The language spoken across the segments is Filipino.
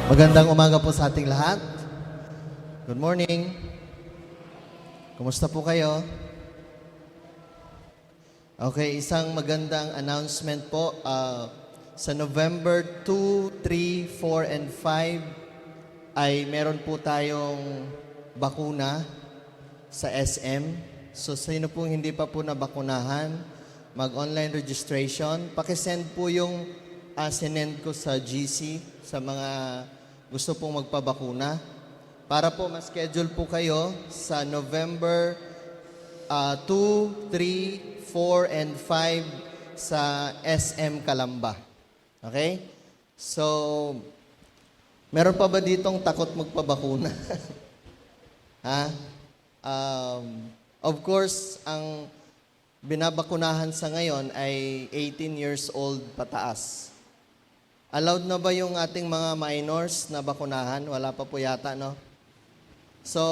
Magandang umaga po sa ating lahat. Good morning. Kumusta po kayo? Okay, isang magandang announcement po. Sa November 2, 3, 4, and 5 ay meron po tayong bakuna sa SM. So, sino pong hindi pa po nabakunahan, mag-online registration. Pakisend po yung sinend ko sa GC sa mga gusto pong magpabakuna. Para po ma-schedule po kayo sa November 2, 3, 4, and 5 sa SM Calamba. Okay? So, meron pa ba ditong takot magpabakuna? Ha? Of course, ang binabakunahan sa ngayon ay 18 years old pataas. Allowed na ba yung ating mga minors na bakunahan? Wala pa po yata, no? So,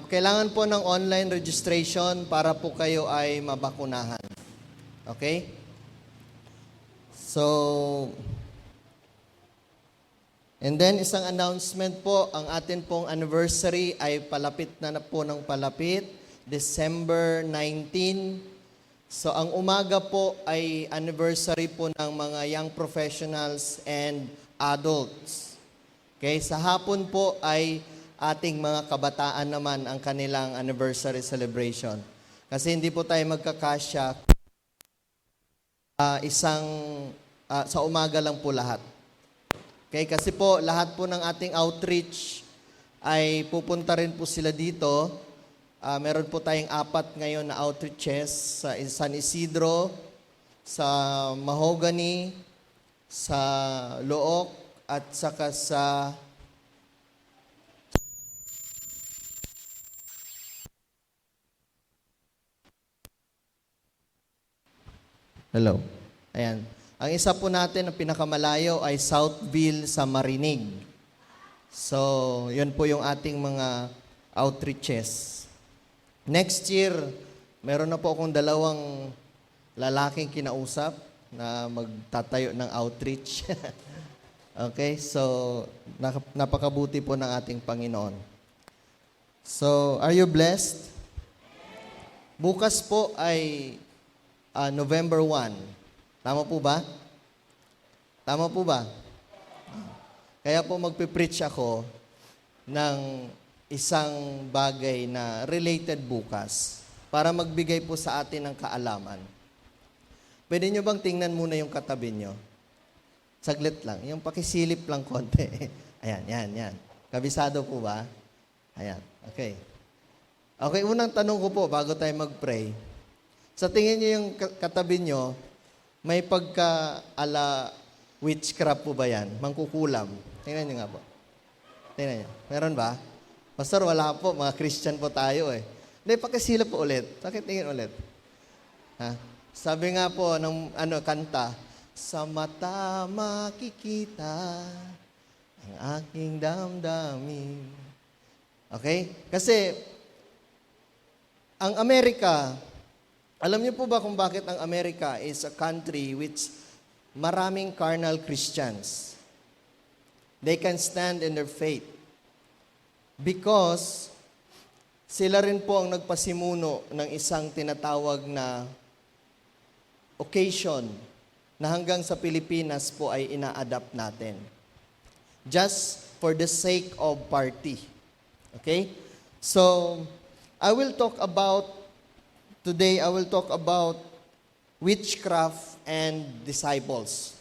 kailangan po ng online registration para po kayo ay mabakunahan. Okay? So, and then isang announcement po, ang atin pong anniversary ay palapit na po ng palapit, December 19. So, ang umaga po ay anniversary po ng mga young professionals and adults. Okay, sa hapon po ay ating mga kabataan naman ang kanilang anniversary celebration. Kasi hindi po tayo magkakasya sa umaga lang po lahat. Okay, kasi po lahat po ng ating outreach ay pupunta rin po sila dito. Meron po tayong 4 ngayon na outreaches sa San Isidro, sa Mahogany, sa Look, at saka sa Hello. Ayan. Ang isa po natin, ang pinakamalayo ay Southville sa Marinig. So, yun po yung ating mga outreaches. Next year, meron na po akong 2 lalaking kinausap na magtatayo ng outreach. Okay, so napakabuti po ng ating Panginoon. So, are you blessed? Bukas po ay November 1. Tama po ba? Tama po ba? Kaya po magpipreach ako ng isang bagay na related bukas para magbigay po sa atin ng kaalaman. Pwede nyo bang tingnan muna yung katabi nyo? Saglit lang. Yung pakisilip lang konti. Ayan, yan. Kabisado po ba? Ayan, okay. Okay, unang tanong ko po bago tayo mag-pray. Sa tingin nyo yung katabi nyo, may pagka-ala witchcraft po ba yan? Mangkukulam. Tingnan nyo nga po. Tingnan nyo. Meron ba? Pastor, wala po. Mga Christian po tayo eh. Hindi, pakisilip po ulit. Pakitingin ulit. Ha? Sabi nga po ng kanta, sa mata makikita ang aking damdamin. Okay? Kasi, ang Amerika, alam niyo po ba kung bakit ang Amerika is a country which maraming carnal Christians? They can stand in their faith. Because sila rin po ang nagpasimuno ng isang tinatawag na occasion na hanggang sa Pilipinas po ay ina-adapt natin. Just for the sake of party. Okay? So, today I will talk about witchcraft and disciples.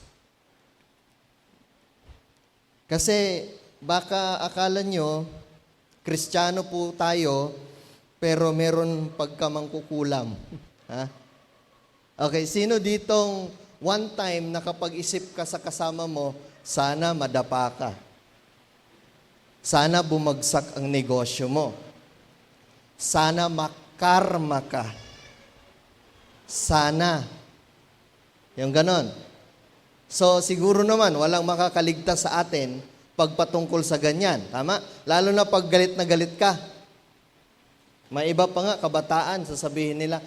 Kasi baka akala nyo, Kristiyano po tayo, pero meron pagkamangkukulam. Ha? Okay, sino ditong one time nakapag-isip ka sa kasama mo, sana madapa ka. Sana bumagsak ang negosyo mo. Sana makarma ka. Sana. Yung ganon. So, siguro naman, walang makakaligtas sa atin pagpatungkol sa ganyan. Tama? Lalo na pag galit na galit ka. May iba pa nga, kabataan, sasabihin nila,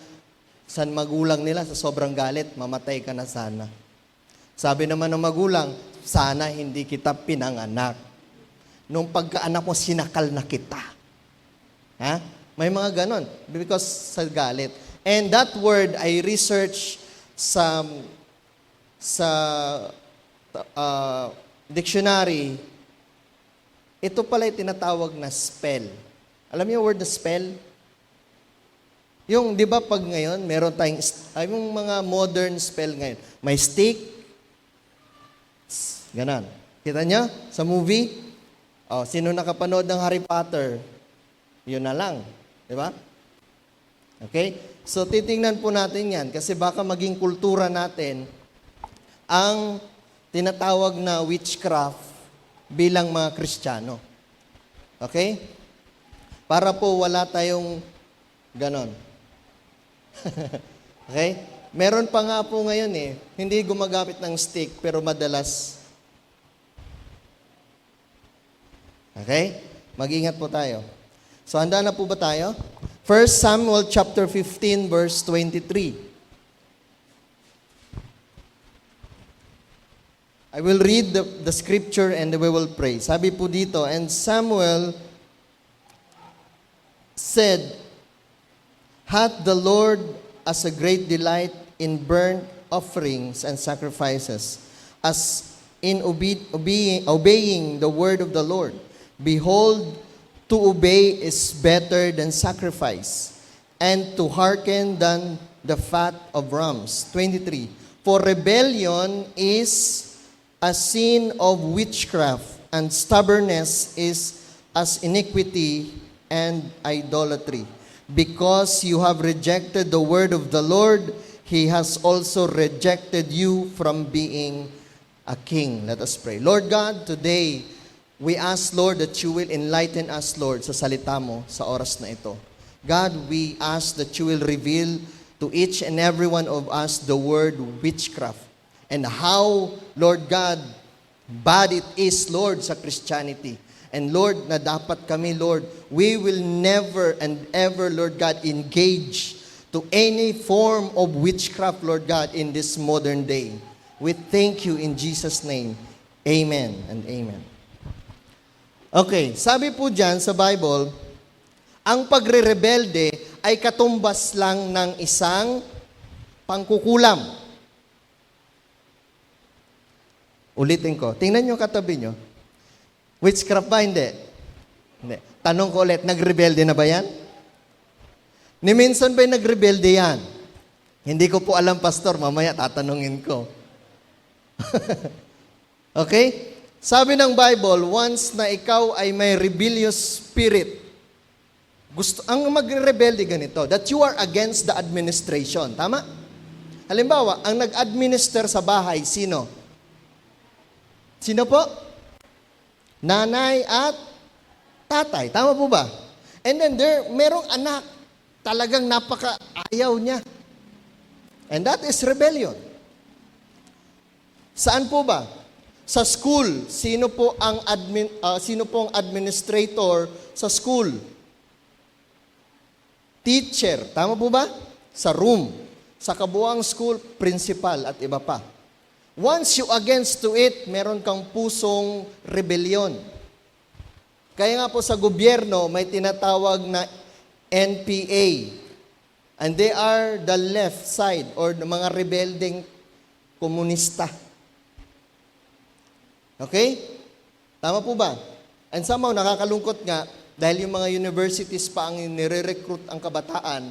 sa magulang nila, sa sobrang galit, mamatay ka na sana. Sabi naman ng magulang, sana hindi kita pinanganak. Nung pagkaanak mo, sinakal na kita. Ha? May mga ganon. Because sa galit. And that word, I research sa dictionary. Ito pala yung tinatawag na spell. Alam niyo yung word na spell? Yung, di ba pag ngayon, meron tayong, yung mga modern spell ngayon. May stick. Ganon. Kita niyo? Sa movie? Oh, sino nakapanood ng Harry Potter? Yun na lang. Di ba? Okay? So, titingnan po natin yan kasi baka maging kultura natin ang tinatawag na witchcraft bilang mga Kristiyano. Okay? Para po wala tayong ganon. Okay? Meron pa nga po ngayon hindi gumagamit ng stick pero madalas. Okay? Mag-ingat po tayo. So, handa na po ba tayo? 1 Samuel chapter 15 verse 23. I will read the scripture and we will pray. Sabi po dito, and Samuel said, hath the Lord as a great delight in burnt offerings and sacrifices, as in obeying the word of the Lord. Behold, to obey is better than sacrifice, and to hearken than the fat of rams. 23. For rebellion is a sin of witchcraft, and stubbornness is as iniquity and idolatry. Because you have rejected the word of the Lord, He has also rejected you from being a king. Let us pray. Lord God, today, we ask, Lord, that you will enlighten us, Lord, sa salita mo sa oras na ito. God, we ask that you will reveal to each and every one of us the word witchcraft and how, Lord God, bad it is, Lord, sa Christianity. And Lord, na dapat kami, Lord, we will never and ever, Lord God, engage to any form of witchcraft, Lord God, in this modern day. We thank you in Jesus' name. Amen and amen. Okay, sabi po dyan sa Bible, ang pagre-rebelde ay katumbas lang ng isang pangkukulam. Ulitin ko. Tingnan nyo katabi nyo. Witchcraft ba? Hindi. Hindi. Tanong ko ulit, nagrebelde na ba yan? Ni minsan ba'y nagrebelde yan? Hindi ko po alam, Pastor. Mamaya tatanungin ko. Okay? Sabi ng Bible, once na ikaw ay may rebellious spirit, ang magre-rebelde ganito, that you are against the administration. Tama? Halimbawa, ang nag-administer sa bahay, sino? Sino po? Nanay at tatay. Tama po ba? And then merong anak, talagang napaka-ayaw niya. And that is rebellion. Saan po ba? Sa school, sino po ang administrator sa school? Teacher, tama po ba? Sa room. Sa kabuang school, principal at iba pa. Once you against to it, meron kang pusong rebellion. Kaya nga po sa gobyerno, may tinatawag na NPA. And they are the left side or the mga rebelding komunista. Okay? Tama po ba? And somehow, nakakalungkot nga, dahil yung mga universities pa ang nire-recruit ang kabataan,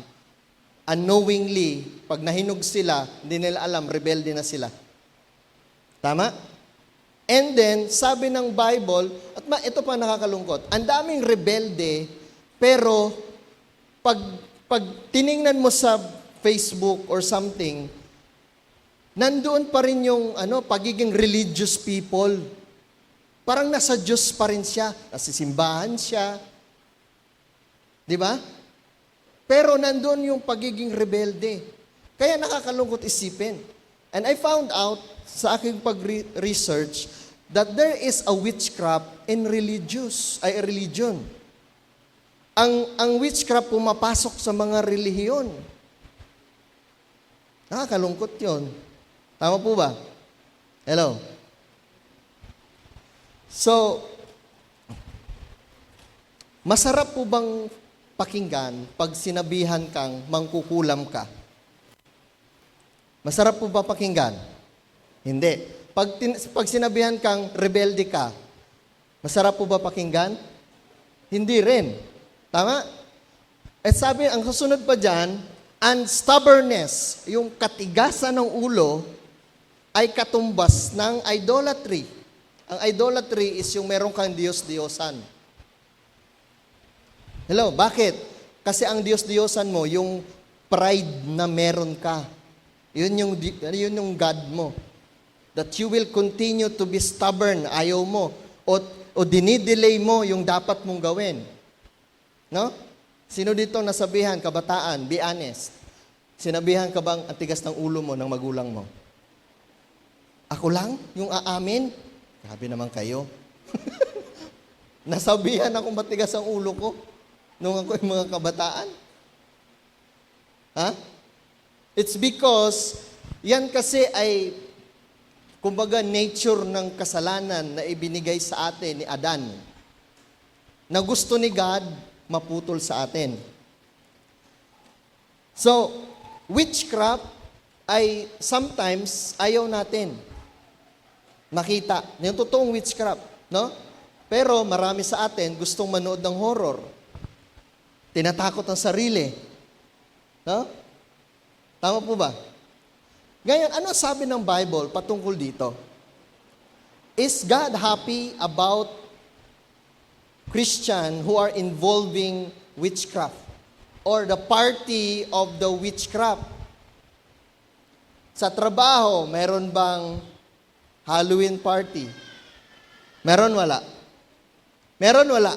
unknowingly, pag nahinog sila, hindi nila alam, rebelde na sila. Tama? And then, sabi ng Bible, at ito pa nakakalungkot, ang daming rebelde, pero pag tiningnan mo sa Facebook or something, nandoon pa rin yung pagiging religious people. Parang nasa Diyos pa rin siya, nasa simbahan siya. Di ba? Pero nandoon yung pagiging rebelde. Kaya nakakalungkot isipin. And I found out sa aking pag-research that there is a witchcraft in religion. Ang witchcraft pumapasok sa mga relihiyon. Nakakalungkot yun. Tama po ba? Hello? So, masarap po bang pakinggan pag sinabihan kang mangkukulam ka? Masarap po ba pakinggan? Hindi. Pag sinabihan kang rebelde ka, masarap po ba pakinggan? Hindi rin. Tama? At sabi, ang susunod pa dyan, and stubbornness, yung katigasan ng ulo, ay katumbas ng idolatry. Ang idolatry is yung meron kang Diyos-Diyosan. Hello, bakit? Kasi ang Diyos-Diyosan mo, yung pride na meron ka. Yun yung God mo. That you will continue to be stubborn, ayaw mo. O dinidelay mo yung dapat mong gawin. No? Sino dito nasabihan, kabataan, be honest. Sinabihan ka bang ang tigas ng ulo mo ng magulang mo? Ako lang? Yung aamin? Grabe naman kayo. Nasabihan akong matigas ang ulo ko nung ako yung mga kabataan. Ha? It's because yan kasi ay kumbaga nature ng kasalanan na ibinigay sa atin ni Adan. Na gusto ni God maputol sa atin. So, witchcraft ay sometimes ayaw natin makita. Yung totoong witchcraft, no? Pero marami sa atin gustong manood ng horror. Tinatakot ang sarili. No? Tama po ba? Ngayon, ano sabi ng Bible patungkol dito? Is God happy about Christian who are involving witchcraft or the party of the witchcraft? Sa trabaho, meron bang Halloween party? Meron, wala? Meron, wala?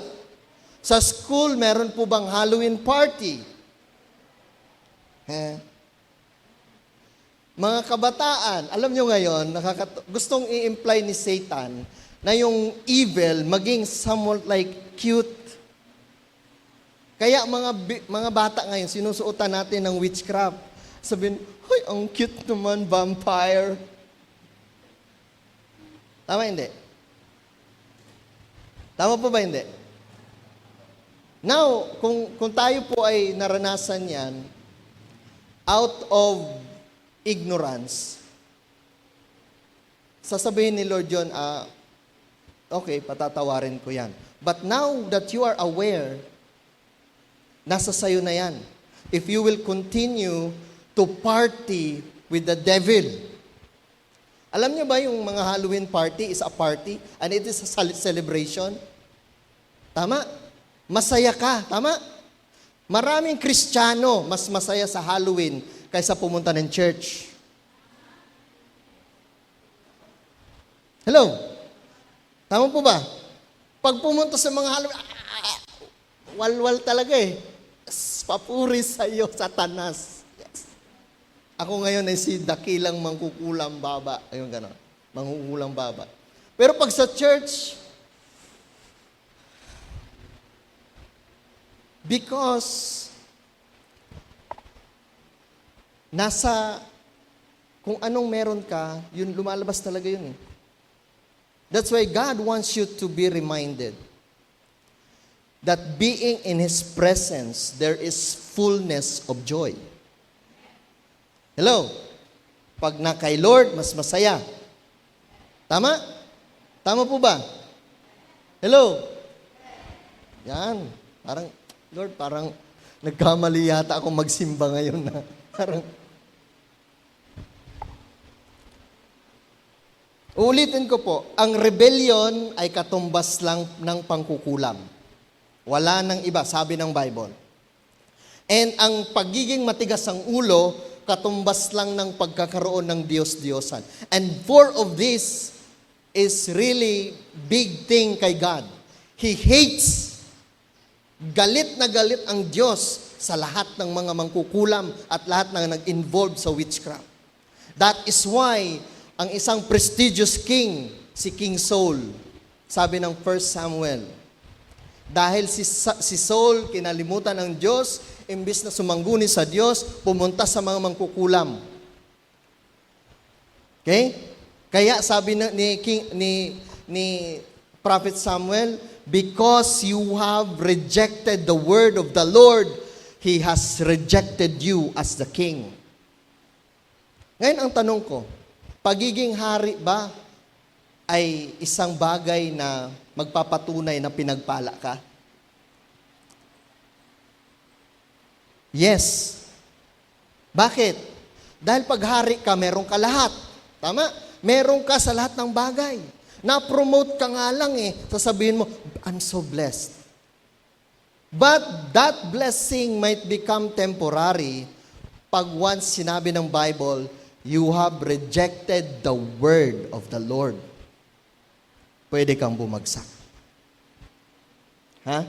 Sa school, meron po bang Halloween party? Mga kabataan, alam nyo ngayon, gustong i-imply ni Satan na yung evil maging somewhat like cute. Kaya mga bata ngayon, sinusuotan natin ng witchcraft. Sabihin, hoy, ang cute naman, vampire. Tama hindi? Tama po ba hindi? Now, kung tayo po ay naranasan yan, out of ignorance, sasabihin ni Lord John, okay, patatawarin ko yan. But now that you are aware, nasa sayo na yan. If you will continue to party with the devil. Alam niyo ba yung mga Halloween party is a party and it is a celebration? Tama? Masaya ka. Tama? Maraming Kristiyano mas masaya sa Halloween kaysa pumunta ng church. Hello? Tama po ba? Pag pumunta sa mga Halloween, walwal talaga eh. Papuri sa iyo, Satanas. Ako ngayon ay si dakilang mangkukulam baba. Ayun gano'n. Mangkukulam baba. Pero pag sa church, because kung anong meron ka, yun lumalabas talaga yun eh. That's why God wants you to be reminded that being in His presence, there is fullness of joy. Hello? Pag na kay Lord, mas masaya. Tama? Tama po ba? Hello? Yan. Parang nagkamali yata akong magsimba ngayon na. Uulitin ko po, ang rebellion ay katumbas lang ng pangkukulam. Wala nang iba, sabi ng Bible. And ang pagiging matigas ang ulo, katumbas lang ng pagkakaroon ng Diyos-Diyosan. And four of this is really big thing kay God. He hates, galit na galit ang Diyos sa lahat ng mga mangkukulam at lahat ng nag-involve sa witchcraft. That is why ang isang prestigious king, si King Saul, sabi ng 1 Samuel, dahil si Saul kinalimutan ng Diyos, imbis na sumangguni sa Diyos, pumunta sa mga mangkukulam. Okay? Kaya sabi ni Prophet Samuel, because you have rejected the word of the Lord, He has rejected you as the king. Ngayon ang tanong ko, pagiging hari ba ay isang bagay na magpapatunay na pinagpala ka? Yes. Bakit? Dahil pag hari ka, meron ka lahat. Tama? Meron ka sa lahat ng bagay. Na-promote ka nga lang sasabihin mo, I'm so blessed. But that blessing might become temporary pag once sinabi ng Bible, you have rejected the word of the Lord. Pwede kang bumagsak. Ha?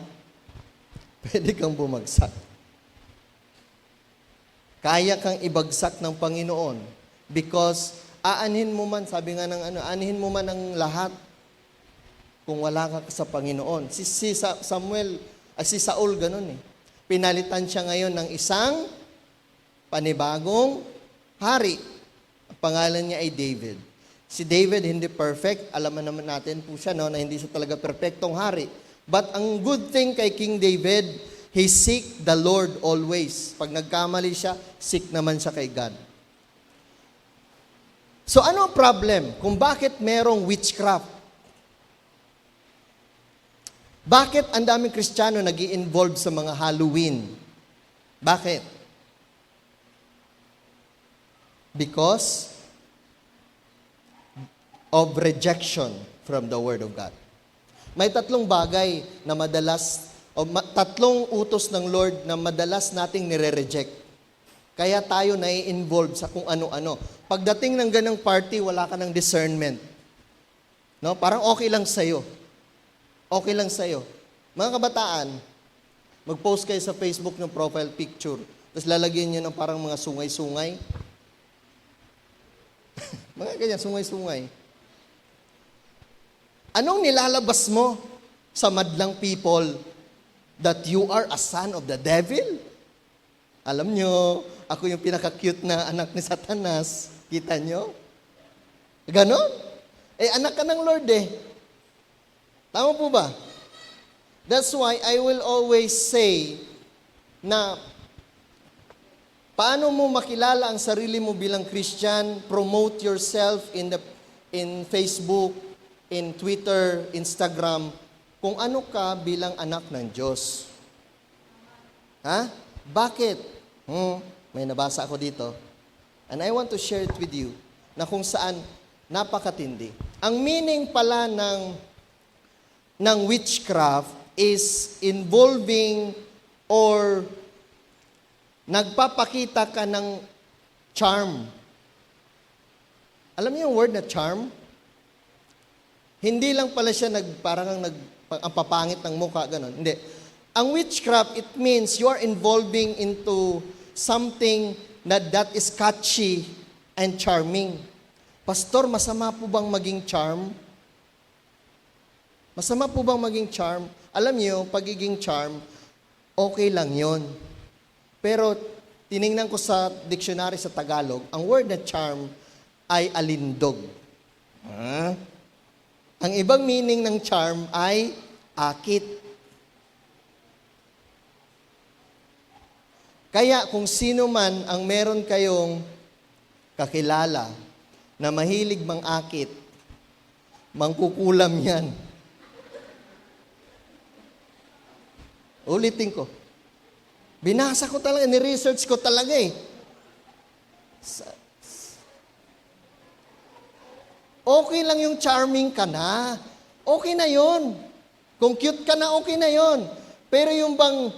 Pwede kang bumagsak. Kaya kang ibagsak ng Panginoon because aanhin mo man, sabi nga ng aanhin mo man ang lahat kung wala ka sa Panginoon. Si Saul ganun Pinalitan siya ngayon ng isang panibagong hari. Ang pangalan niya ay David. Si David hindi perfect. Alam naman natin po siya na hindi siya talaga perfectong hari. But ang good thing kay King David, he seek the Lord always. Pag nagkamali siya, seek naman siya kay God. So ano ang problem? Kung bakit merong witchcraft? Bakit ang daming Kristiyano nag-i-involve sa mga Halloween? Bakit? Because of rejection from the Word of God. May tatlong bagay na madalas, tatlong utos ng Lord na madalas nating nire-reject. Kaya tayo nai-involve sa kung ano-ano. Pagdating ng ganang party, wala ka ng discernment. No? Parang okay lang sa'yo. Okay lang sa'yo. Mga kabataan, mag-post kayo sa Facebook ng profile picture, tapos lalagyan nyo ng parang mga sungay-sungay. Mga ganyan, sungay-sungay. Anong nilalabas mo sa madlang people that you are a son of the devil? Alam nyo, ako yung pinaka-cute na anak ni Satanas. Kita nyo? Ganon? Anak ka ng Lord Tama po ba? That's why I will always say na paano mo makilala ang sarili mo bilang Christian, promote yourself in Facebook, in Twitter, Instagram, kung ano ka bilang anak ng Diyos. Ha? Bakit? May nabasa ako dito. And I want to share it with you na kung saan napakatindi. Ang meaning pala ng witchcraft is involving or nagpapakita ka ng charm. Alam niyo yung word na charm? Hindi lang pala siya ang papangit ng mukha, ganun. Hindi. Ang witchcraft, it means you are involving into something that is catchy and charming. Pastor, masama po bang maging charm? Masama po bang maging charm? Alam niyo, pagiging charm, okay lang yon. Pero tiningnan ko sa dictionary sa Tagalog, ang word na charm ay alindog. Ang ibang meaning ng charm ay akit. Kaya kung sino man ang meron kayong kakilala na mahilig mangakit, mangkukulam yan. Ulitin ko. Binasa ko talaga, ni-research ko talaga Okay lang yung charming ka na. Okay na yon. Kung cute ka na, okay na yon. Pero yung bang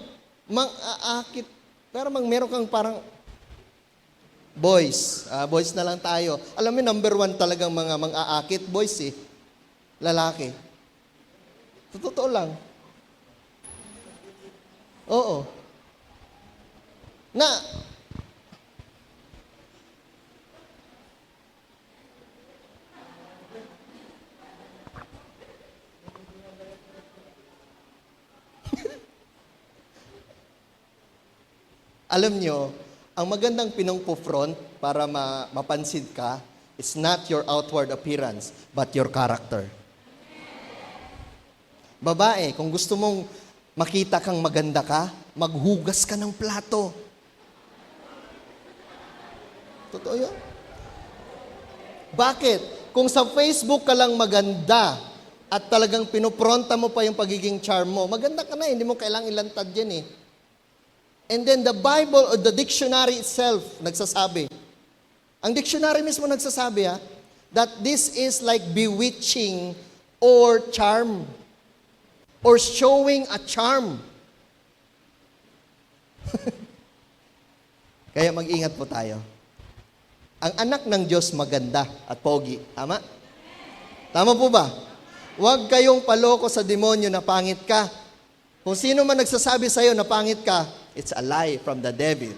mang-aakit, pero meron kang parang boys. Boys na lang tayo. Alam mo, number 1 talagang mga mang-aakit, boys Lalaki. Sa totoo lang. Oo. Alam nyo, ang magandang pinangpo-front para mapansin ka, it's not your outward appearance, but your character. Babae, kung gusto mong makita kang maganda ka, maghugas ka ng plato. Totoo yun. Bakit? Kung sa Facebook ka lang maganda at talagang pinupronta mo pa yung pagiging charm mo, maganda ka na, hindi mo kailangang ilantad yan eh. And then the Bible or the dictionary itself nagsasabi, ang dictionary mismo nagsasabi that this is like bewitching or charm or showing a charm. Kaya mag-ingat po tayo. Ang anak ng Diyos maganda at pogi. Tama? Tama po ba? Huwag kayong paloko sa demonyo na pangit ka. Kung sino man nagsasabi sa'yo na pangit ka, it's a lie from the devil.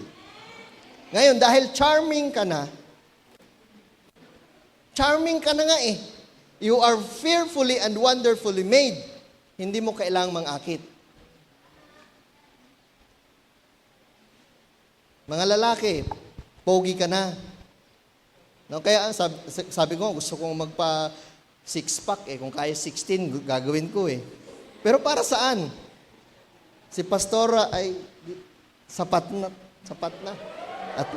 Ngayon, dahil charming ka na nga eh. You are fearfully and wonderfully made. Hindi mo kailangang mangakit. Mga lalaki, pogi ka na. No, kaya sabi ko, gusto kong magpa six-pack eh. Kung kaya 16, gagawin ko eh. Pero para saan? Si Pastora ay sapat na. At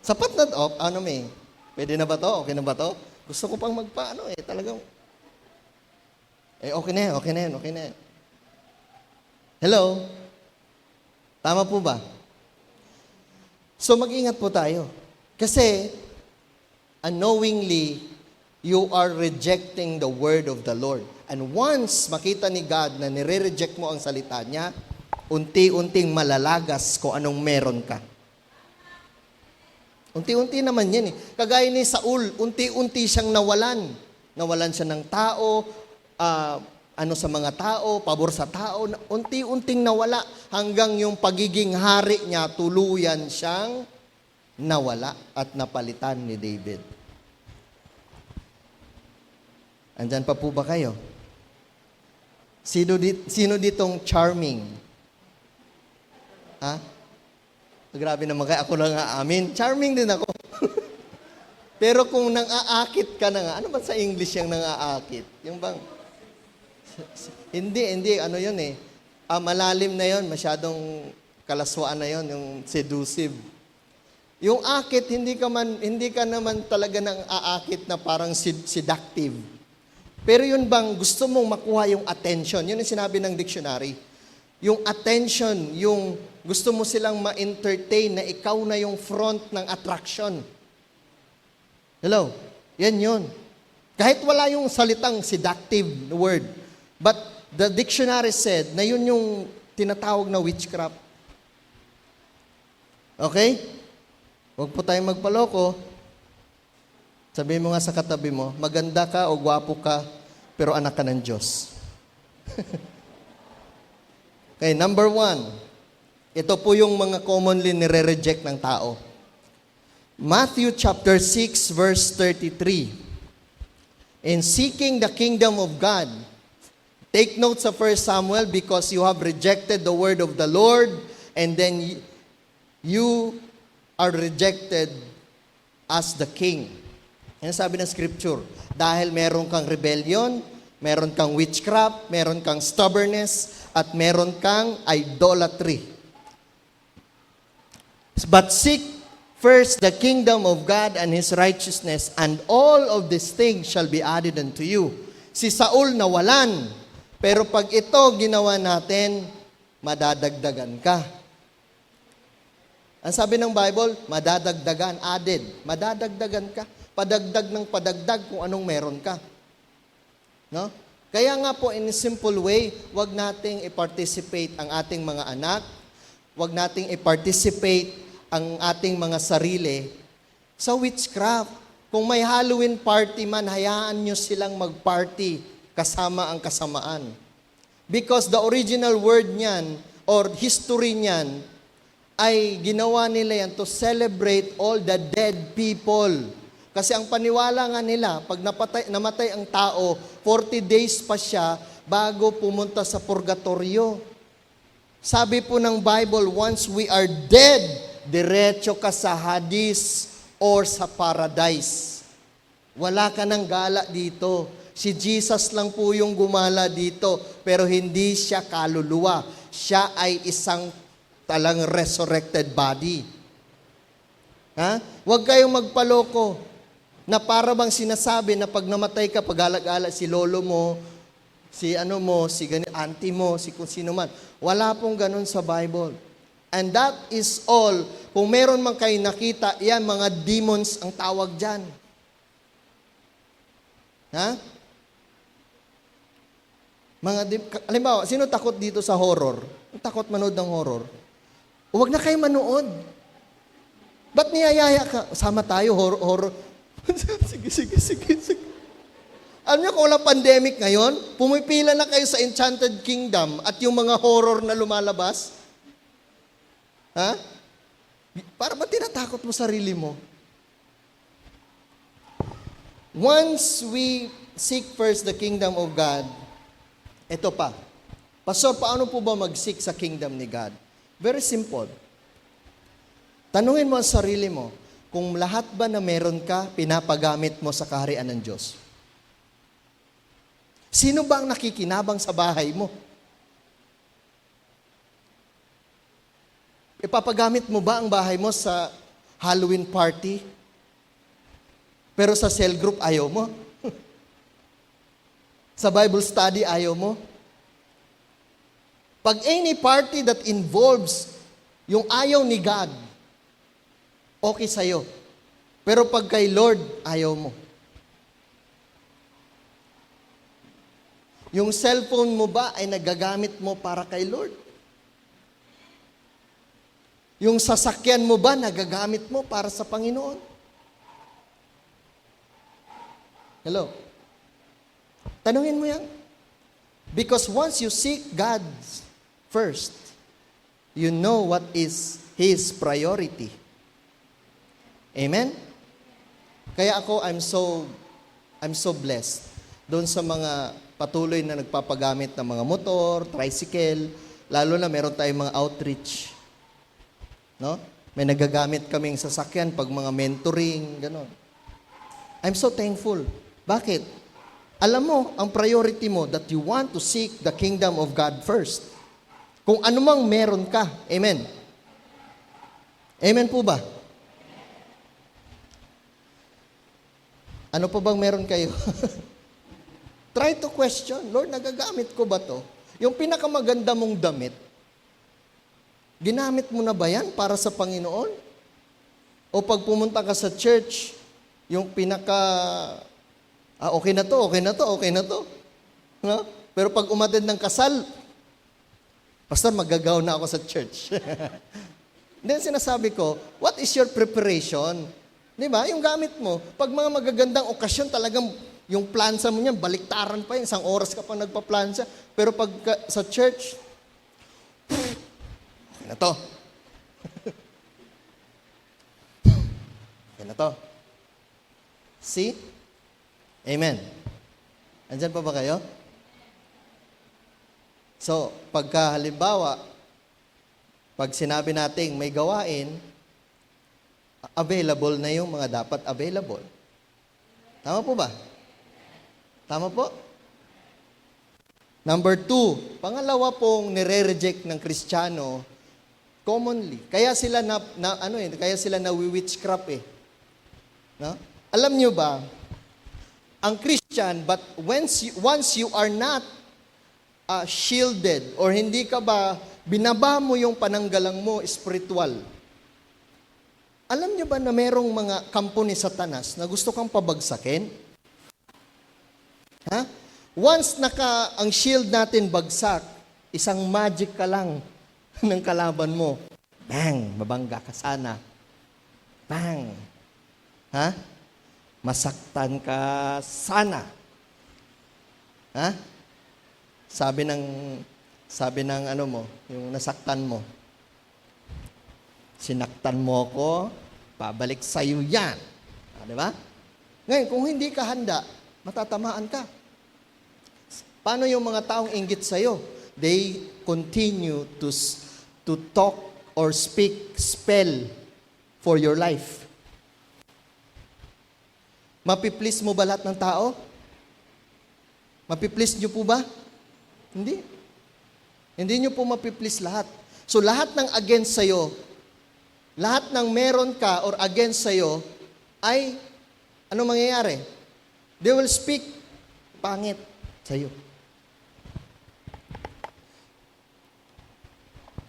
sapat na, pwede na ba to? Okay na ba to? Gusto ko pang talagang, okay na yan. Hello? Tama po ba? So mag-ingat po tayo. Kasi, unknowingly, you are rejecting the word of the Lord. And once makita ni God na nire-reject mo ang salita niya, unti-unting malalagas kung anong meron ka. Unti-unti naman yan eh. Kagaya ni Saul, unti-unti siyang nawalan. Nawalan siya ng tao, sa mga tao, pabor sa tao. Unti-unting nawala hanggang yung pagiging hari niya, tuluyan siyang nawala at napalitan ni David. Andyan pa po ba kayo? Sino ditong charming? Ha? Grabe naman kayo. Ako lang aamin. Charming din ako. Pero kung nang-aakit ka na nga, ano ba sa English yung nang-aakit? Yung bang, hindi, ano yun eh. Malalim na yun, masyadong kalaswaan na yun, yung seductive. Yung akit, hindi ka naman talaga nang-aakit na parang seductive. Pero yun bang gusto mong makuha yung attention? Yun yung sinabi ng dictionary. Yung attention, yung gusto mo silang ma-entertain na ikaw na yung front ng attraction. Hello? Yan yun. Kahit wala yung salitang seductive word, but the dictionary said na yun yung tinatawag na witchcraft. Okay? Huwag po tayong magpaloko. Sabihin mo nga sa katabi mo, maganda ka o gwapo ka, pero anak ka ng Diyos. Okay, number 1. Ito po yung mga commonly nire-reject ng tao. Matthew chapter 6 verse 33. In seeking the kingdom of God, take note sa 1 Samuel because you have rejected the word of the Lord and then you are rejected as the king. Yan sabi ng scripture. Dahil meron kang rebellion, meron kang witchcraft, meron kang stubbornness, at meron kang idolatry. But seek first the kingdom of God and His righteousness, and all of these things shall be added unto you. Si Saul nawalan, pero pag ito ginawa natin, madadagdagan ka. Ang sabi ng Bible, madadagdagan, added. Madadagdagan ka. Padagdag ng padagdag kung anong meron ka. No? Kaya nga po, in a simple way, wag nating i-participate ang ating mga anak, wag nating i-participate ang ating mga sarili sa witchcraft. Kung may Halloween party man, hayaan nyo silang mag-party kasama ang kasamaan. Because the original word niyan, or history niyan, ay ginawa nila yan to celebrate all the dead people. Kasi ang paniwala nga nila, pag namatay ang tao, 40 days pa siya bago pumunta sa purgatorio. Sabi po ng Bible, once we are dead, diretso ka sa Hades or sa paradise. Wala ka ng gala dito. Si Jesus lang po yung gumala dito, pero hindi siya kaluluwa. Siya ay isang talang resurrected body. Ha? Huwag kayong magpaloko na para bang sinasabi na pag namatay ka, pag-alak-alak si lolo mo, si auntie mo, si kung sino man. Wala pong ganun sa Bible. And that is all. Kung meron man kayo nakita, yan, mga demons ang tawag dyan. Ha? Halimbawa, sino takot dito sa horror? Takot manood ng horror? Huwag na kayo manood. Ba't niyayaya ka? Sama tayo, horror. Sige. Alam niyo kung wala pandemic ngayon, pumipila na kayo sa Enchanted Kingdom at yung mga horror na lumalabas. Ha? Para ba tinatakot mo sarili mo? Once we seek first the kingdom of God, ito pa. Pastor, paano po ba mag-seek sa kingdom ni God? Very simple. Tanungin mo ang sarili mo, kung lahat ba na meron ka, pinapagamit mo sa kaharian ng Diyos? Sino ba ang nakikinabang sa bahay mo? Ipapagamit mo ba ang bahay mo sa Halloween party? Pero sa cell group, ayaw mo? Sa Bible study, ayaw mo? Pag any party that involves yung ayaw ni God, okay sa'yo. Pero pag kay Lord, ayaw mo. Yung cellphone mo ba ay nagagamit mo para kay Lord? Yung sasakyan mo ba nagagamit mo para sa Panginoon? Hello? Tanungin mo yan. Because once you seek God first, you know what is His priority. Amen? Kaya ako, I'm so blessed doon sa mga patuloy na nagpapagamit ng mga motor, tricycle, lalo na meron tayong mga outreach. No? May nagagamit kaming sasakyan pag mga mentoring, gano'n. I'm so thankful. Bakit? Alam mo, ang priority mo that you want to seek the kingdom of God first. Kung anumang meron ka. Amen. Amen po ba? Ano pa bang meron kayo? Try to question, Lord, nagagamit ko ba to? Yung pinakamaganda mong damit, ginamit mo na ba yan para sa Panginoon? O pag pumunta ka sa church, yung okay na to. No? Pero pag umattend ng kasal, Pastor, magagaw na ako sa church. Then sinasabi ko, what is your preparation? Di ba? Yung gamit mo, pag mga magagandang okasyon, talagang yung plansa mo niyan, baliktaran pa yun. Isang oras ka pa nagpa-plansa. Pero pag sa church, okay na to. Okay na to. See? Amen. Andyan pa ba kayo? So, pagka halimbawa, pag sinabi nating may gawain, available na yung mga dapat available. Tama po ba? Tama po? Number 2, pangalawa pong nire-reject ng Kristiyano, commonly. Kaya sila kaya sila nawi-witchcraft eh. No? Alam niyo ba, ang Christian, but once you are not shielded, or hindi ka ba, binaba mo yung pananggalang mo, spiritual. Alam niyo ba na merong mga kampo ni Satanas na gusto kang pabagsakin? Ha? Once ang shield natin bagsak, isang magic ka lang ng kalaban mo. Bang! Mabangga ka sana. Bang! Ha? Masaktan ka sana. Ha? Sabi ng yung nasaktan mo. Sinaktan mo ko, pabalik sa'yo yan. Di ba? Ngayon, kung hindi ka handa, matatamaan ka. Paano yung mga taong inggit sa'yo? They continue to talk or speak spell for your life. Mapiplease mo ba lahat ng tao? Mapiplease nyo po ba? Hindi. Hindi nyo po mapiplease lahat. So lahat ng against sa'yo, lahat ng meron ka or against sa'yo, ay, ano mangyayari? They will speak pangit sa'yo.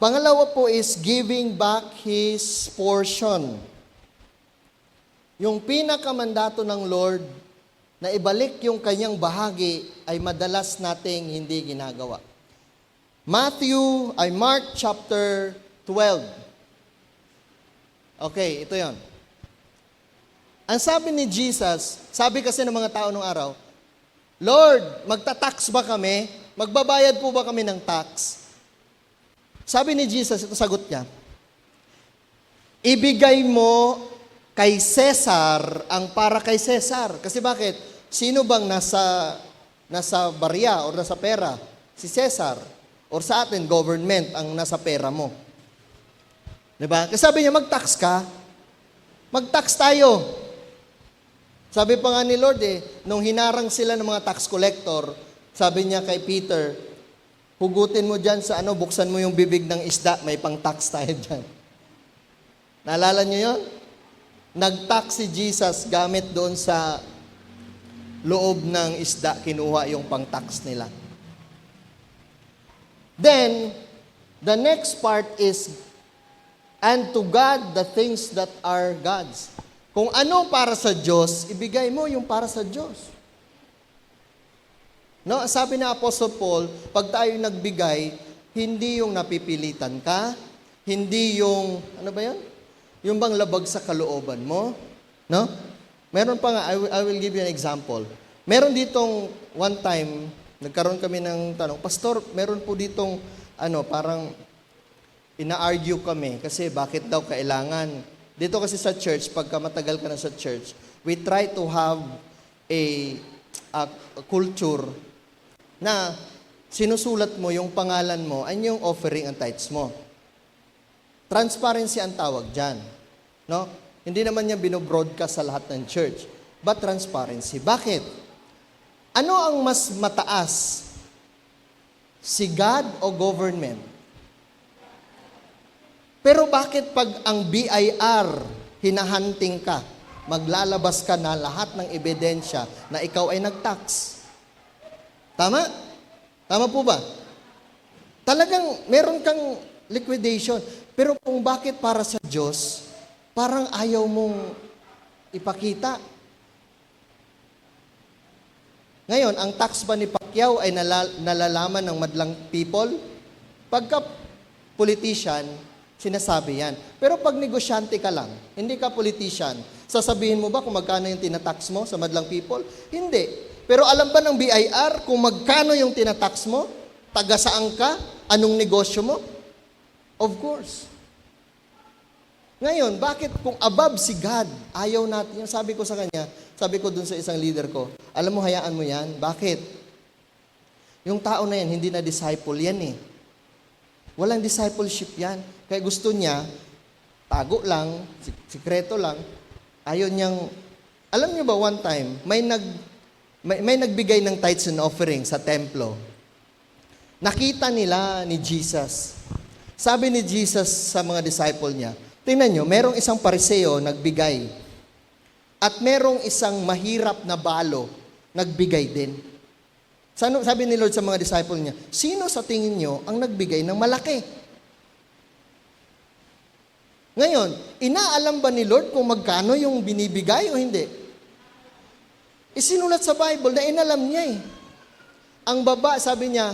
Pangalawa po is giving back his portion. Yung pinakamandato ng Lord na ibalik yung kanyang bahagi ay madalas nating hindi ginagawa. Mark chapter 12. Okay, ito yon. Ang sabi ni Jesus, sabi kasi ng mga tao nung araw, Lord, magta-tax ba kami? Magbabayad po ba kami ng tax? Sabi ni Jesus, ito sagot niya, ibigay mo kay Cesar ang para kay Cesar. Kasi bakit? Sino bang nasa barya o nasa pera? Si Cesar. Or sa atin, government ang nasa pera mo. Diba? Kasi sabi niya, mag-tax ka. Mag-tax tayo. Sabi pa nga ni Lord nung hinarang sila ng mga tax collector, sabi niya kay Peter, hugutin mo dyan sa buksan mo yung bibig ng isda, may pang-tax tayo dyan. Naalala niyo yun? Nag-tax si Jesus gamit doon sa loob ng isda, kinuha yung pang-tax nila. Then, the next part is, and to God the things that are God's. Kung ano para sa Diyos, ibigay mo yung para sa Diyos. No, sabi na Apostle Paul, pag tayo nagbigay, hindi yung napipilitan ka, hindi yung, ano ba yan? Yung bang labag sa kalooban mo? No? Meron pa nga, I will give you an example. Meron ditong one time, nagkaroon kami ng tanong, Pastor, meron po ditong, parang ina-argue kami kasi bakit daw kailangan. Dito kasi sa church, pagka matagal ka na sa church, we try to have a culture na sinusulat mo yung pangalan mo and yung offering and tithes mo. Transparency ang tawag dyan. No? Hindi naman niya binobroadcast sa lahat ng church. But transparency. Bakit? Ano ang mas mataas? Si God o government? Pero bakit pag ang BIR hinahunting ka, maglalabas ka na lahat ng ebidensya na ikaw ay nag-tax? Tama? Tama po ba? Talagang meron kang liquidation. Pero kung bakit para sa Diyos, parang ayaw mong ipakita. Ngayon, ang tax ba ni Pacquiao ay nalalaman ng madlang people? Pagka politician, sinasabi yan. Pero pag negosyante ka lang, hindi ka politician, sasabihin mo ba kung magkano yung tinatax mo sa madlang people? Hindi. Pero alam ba ng BIR kung magkano yung tinatax mo? Taga saan ka? Anong negosyo mo? Of course. Ngayon, bakit kung above si God, ayaw natin, yung sabi ko sa kanya, sabi ko dun sa isang leader ko, alam mo, hayaan mo yan. Bakit? Yung tao na yan, hindi na disciple yan eh. Walang discipleship yan. Kaya gusto niya, tago lang, sikreto lang, ayaw niyang, alam niyo ba one time, may nagbigay ng tithes and offering sa templo. Nakita nila ni Jesus. Sabi ni Jesus sa mga disciple niya, tingnan nyo, merong isang pariseo nagbigay. At merong isang mahirap na balo nagbigay din. Sabi ni Lord sa mga disciple niya, sino sa tingin nyo ang nagbigay ng malaki? Ngayon, inaalam ba ni Lord kung magkano yung binibigay o hindi? Isinulat sa Bible na inalam niya eh. Sabi niya,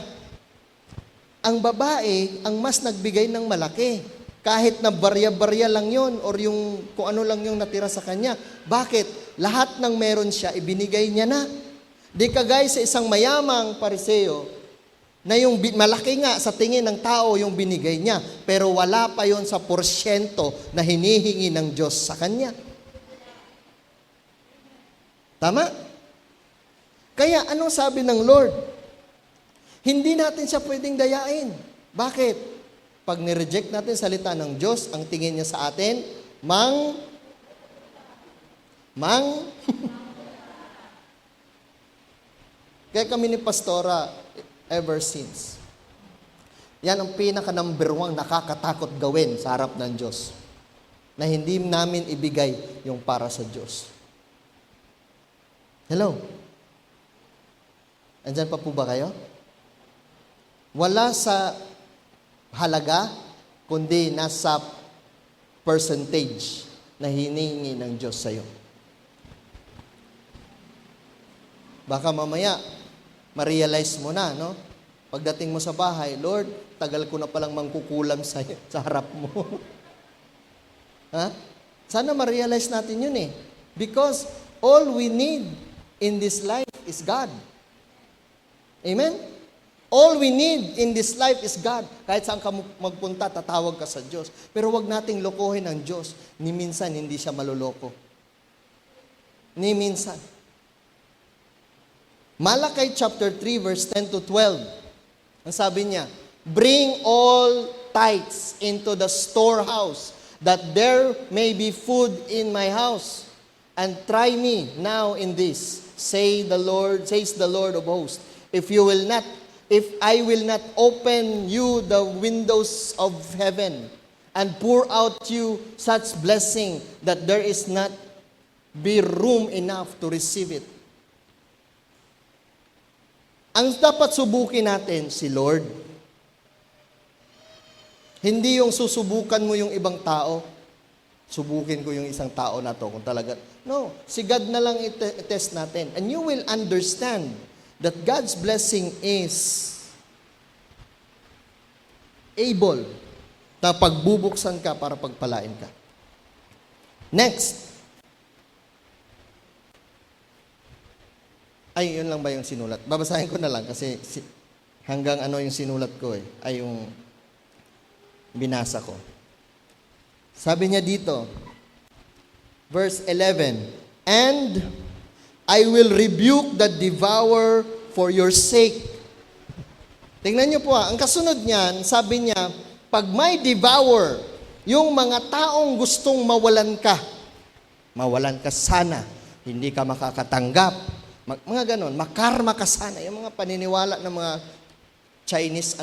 ang babae ang mas nagbigay ng malaki. Kahit na barya-barya lang yon or yung kung ano lang yung natira sa kanya. Bakit? Lahat ng meron siya, ibinigay niya na. Di kagaya sa isang mayamang pariseo na yung malaki nga sa tingin ng tao yung binigay niya, pero wala pa yon sa porsyento na hinihingi ng Diyos sa kanya. Tama? Kaya anong sabi ng Lord? Hindi natin siya pwedeng dayain. Bakit? Pag nireject natin salita ng Diyos, ang tingin niya sa atin, Kaya kami ni Pastora, ever since, yan ang pinaka-number 1 nakakatakot gawin sa harap ng Diyos. Na hindi namin ibigay yung para sa Diyos. Hello? Andyan pa po ba kayo? Wala sa halaga, kundi nasa percentage na hinihingi ng Diyos sa'yo. Baka mamaya, ma-realize mo na, no? Pagdating mo sa bahay, Lord, tagal ko na palang mangkukulam sa harap mo. Ha? Sana ma-realize natin yun eh. Because all we need in this life is God. Amen? All we need in this life is God. Kahit saan ka magpunta, tatawag ka sa Diyos. Pero wag nating lokohin ang Diyos. Ni minsan, hindi siya maluloko. Ni minsan. Malakay chapter 3, verse 10 to 12. Ang sabi niya, bring all tithes into the storehouse, that there may be food in my house. And try me now in this, says the Lord of hosts. If I will not open you the windows of heaven and pour out you such blessing that there is not be room enough to receive it. Ang dapat subukin natin si Lord. Hindi yung susubukan mo yung ibang tao. Subukin ko yung isang tao na to kung talaga. No, si God na lang i-test natin. And you will understand that God's blessing is able na pagbubuksan ka para pagpalain ka. Next. Ay, yun lang ba yung sinulat? Babasahin ko na lang kasi hanggang ano yung sinulat ko ay yung binasa ko. Sabi niya dito, verse 11, and I will rebuke the devourer for your sake. Tingnan niyo po ang kasunod niyan, sabi niya, pag may devour, yung mga taong gustong mawalan ka sana, hindi ka makakatanggap, mga ganon, makarma ka sana. Yung mga paniniwala ng mga Chinese,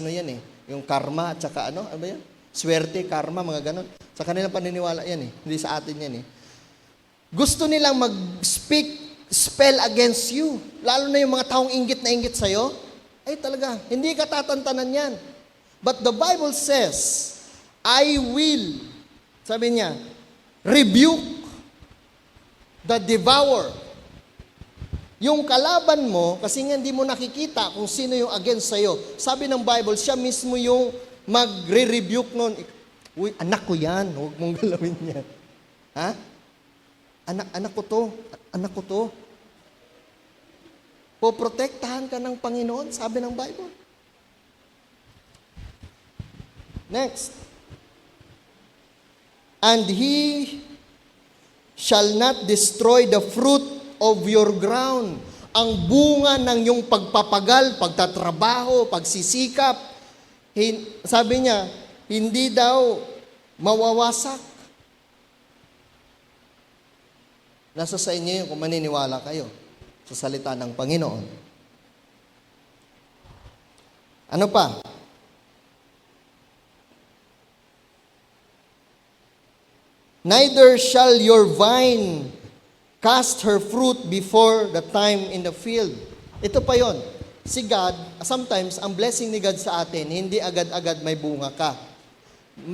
yung karma at saka ano ba yan? Swerte, karma, mga ganon. Sa kanilang paniniwala yan hindi sa atin yan Gusto nilang mag-speak spell against you. Lalo na yung mga taong inggit na inggit sa'yo. Ay talaga, hindi ka tatantanan yan. But the Bible says, I will, sabi niya, rebuke the devourer. Yung kalaban mo, kasi nga hindi mo nakikita kung sino yung against sa'yo. Sabi ng Bible, siya mismo yung magre-rebuke nun. Uy, anak ko yan, huwag mong galawin yan. Ha? Anak ko to. Poprotektahan ka ng Panginoon, sabi ng Bible. Next. And he shall not destroy the fruit of your ground. Ang bunga ng iyong pagpapagal, pagtatrabaho, pagsisikap, sabi niya, hindi daw mawawasak. Nasa sa inyo yun kung maniniwala kayo sa salita ng Panginoon. Ano pa? Neither shall your vine cast her fruit before the time in the field. Ito pa yon. Si God, sometimes, ang blessing ni God sa atin, hindi agad-agad may bunga ka.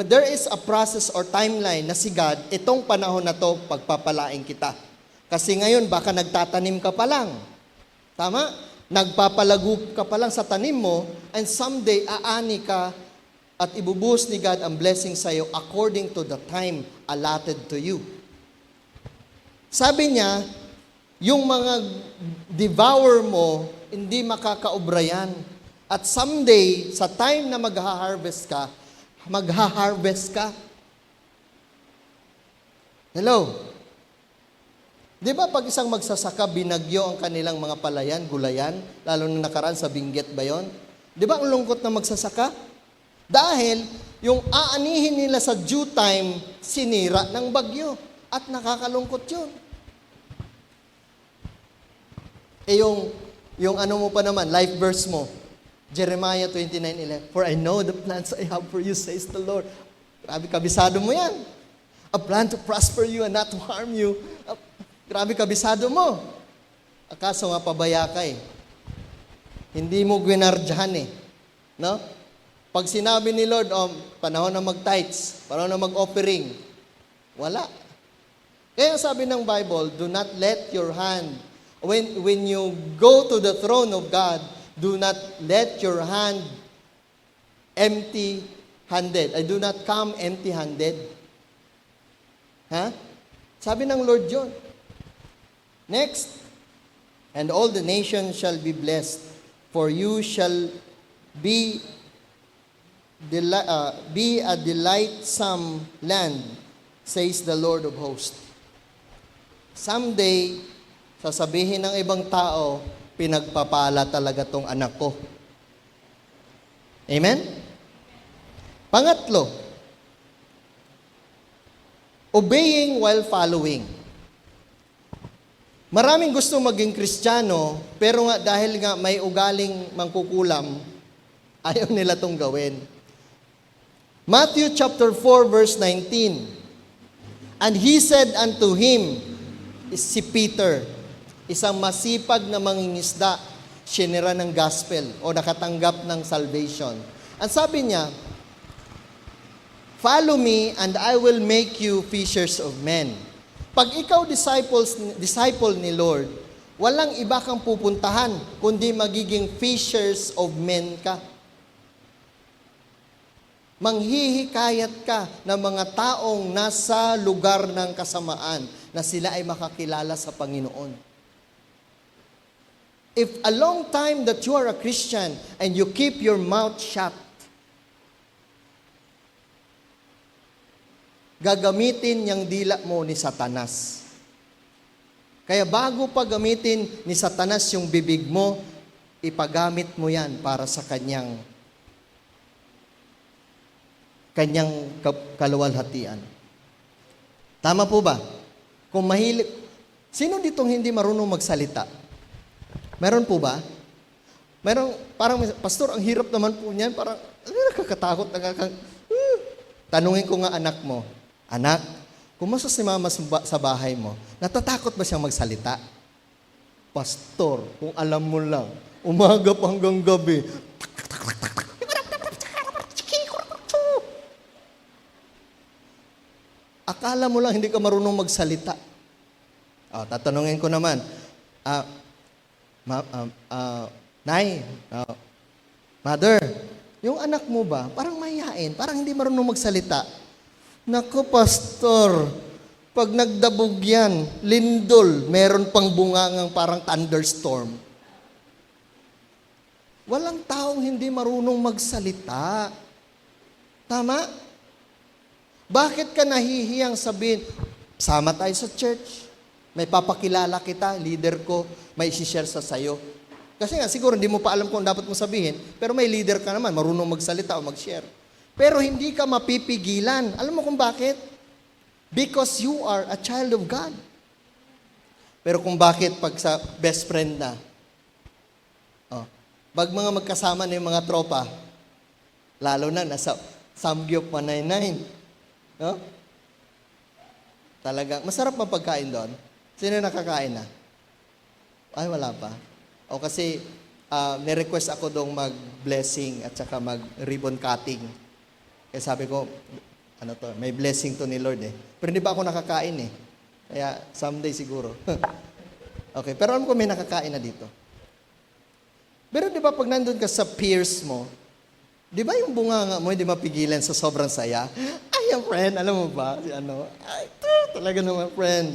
There is a process or timeline na si God, itong panahon na to, pagpapalain kita. Kasi ngayon, baka nagtatanim ka pa lang. Tama? Nagpapalago ka pa lang sa tanim mo, and someday, aani ka at ibubuhos ni God ang blessing sa iyo according to the time allotted to you. Sabi niya, yung mga devour mo, hindi makakaubra yan. At someday, sa time na magha-harvest ka. Hello? Di ba pag isang magsasaka, binagyo ang kanilang mga palayan, gulayan, lalo na nakaraan sa Benguet ba yun? Di ba ang lungkot na magsasaka? Dahil yung aanihin nila sa due time, sinira ng bagyo. At nakakalungkot yun. Yung Yung ano mo pa naman, life verse mo. Jeremiah 29:11. For I know the plans I have for you, says the Lord. Grabe, kabisado mo yan. A plan to prosper you and not to harm you. Grabe, kabisado mo. Akaso nga pabaya ka eh. Hindi mo gwinardyahan eh. No? Pag sinabi ni Lord, panahon na mag-tithes, panahon na mag-offering, wala. Kaya sabi ng Bible, do not let your hand, when you go to the throne of God, do not let your hand empty-handed. I do not come empty-handed. Ha? Sabi ng Lord yun. Next, and all the nations shall be blessed, for you shall be a delightsome land, says the Lord of hosts. Someday, sasabihin ng ibang tao, pinagpapala talaga tong anak ko. Amen? Pangatlo, obeying while following. Maraming gusto maging Kristiyano, pero nga dahil nga may ugaling mangkukulam, ayaw nila tong gawin. Matthew chapter 4 verse 19. And he said unto him, si Peter, isang masipag na mangingisda, sinira ng gospel o nakatanggap ng salvation. Ang sabi niya, follow me and I will make you fishers of men. Pag ikaw disciple ni Lord, walang iba kang pupuntahan, kundi magiging fishers of men ka. Manghihikayat ka ng mga taong nasa lugar ng kasamaan na sila ay makakilala sa Panginoon. If a long time that you are a Christian and you keep your mouth shut, gagamitin niyang dila mo ni Satanas. Kaya bago pa gamitin ni Satanas yung bibig mo, ipagamit mo yan para sa kanyang kaluwalhatian. Tama po ba? Kung mahilig, sino ditong hindi marunong magsalita? Meron po ba? Meron, parang, pastor, ang hirap naman po niyan, parang, nakakatakot, tanungin ko nga anak mo, anak, kumusta si mama sa bahay mo? Natatakot ba siyang magsalita? Pastor, kung alam mo lang, umaga pa hanggang gabi, akala mo lang hindi ka marunong magsalita. Tatanungin ko naman, Nay, Mother, yung anak mo ba, parang mahihain, parang hindi marunong magsalita. Naku, Pastor, pag nagdabog yan, lindol, meron pang bungangang parang thunderstorm. Walang taong hindi marunong magsalita. Tama? Bakit ka nahihiyang sabihin, sama tayo sa church, may papakilala kita, leader ko, may isi-share sa sayo. Kasi nga, siguro hindi mo pa alam kung dapat mo sabihin, pero may leader ka naman, marunong magsalita o mag-share. Pero hindi ka mapipigilan. Alam mo kung bakit? Because you are a child of God. Pero kung bakit pag sa best friend na, pag mga magkasama na yung mga tropa, lalo na nasa Samgyup 199, no? Talagang, masarap ang pagkain doon. Sino nakakain na? Ay, wala pa. O kasi, nirequest ako doong mag-blessing at saka mag-ribbon cutting. Kaya sabi ko, may blessing to ni Lord eh. Pero hindi pa ako nakakain eh. Kaya, someday siguro. Okay, pero alam ko may nakakain na dito. Pero di ba pag nandun ka sa peers mo, di ba yung bunganga mo hindi mapigilan sa sobrang saya? Ay, friend, alam mo ba? Si ay, talaga naman, friend.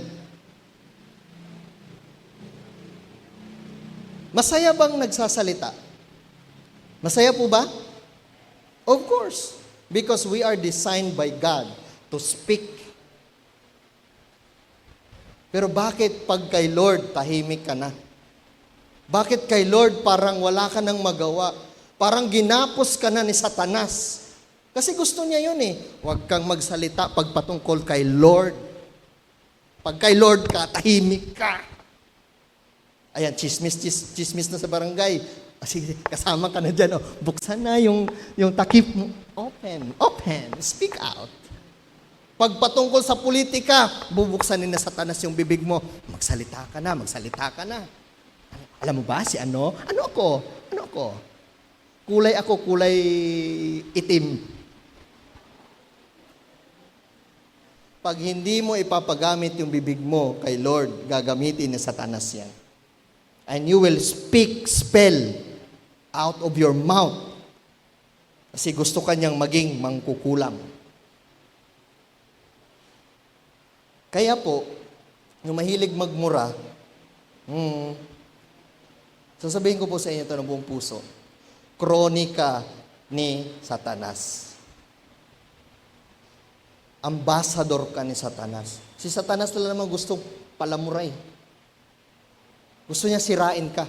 Masaya bang nagsasalita? Masaya po ba? Of course. Because we are designed by God to speak. Pero bakit pag kay Lord, tahimik ka na? Bakit kay Lord parang wala ka nang magawa? Parang ginapos ka na ni Satanas. Kasi gusto niya yun eh. Huwag kang magsalita pagpatungkol kay Lord. Pag kay Lord ka, tahimik ka. Ayan, chismis na sa barangay. Sige, kasama ka na dyan. Buksan na yung takip mo. Open, speak out. Pag patungkol sa politika, bubuksanin na Satanas yung bibig mo. Magsalita ka na. Alam mo ba si ano? Ano ako? Kulay itim. Pag hindi mo ipapagamit yung bibig mo kay Lord, gagamitin ni Satanas yan. And you will spell out of your mouth. Kasi gusto kanyang maging mangkukulam. Kaya po, yung mahilig magmura, sasabihin ko po sa inyo ito ng buong puso, kronika ni Satanas. Ambassador ka ni Satanas. Si Satanas talaga naman gusto palamuray. Gusto niya sirain ka.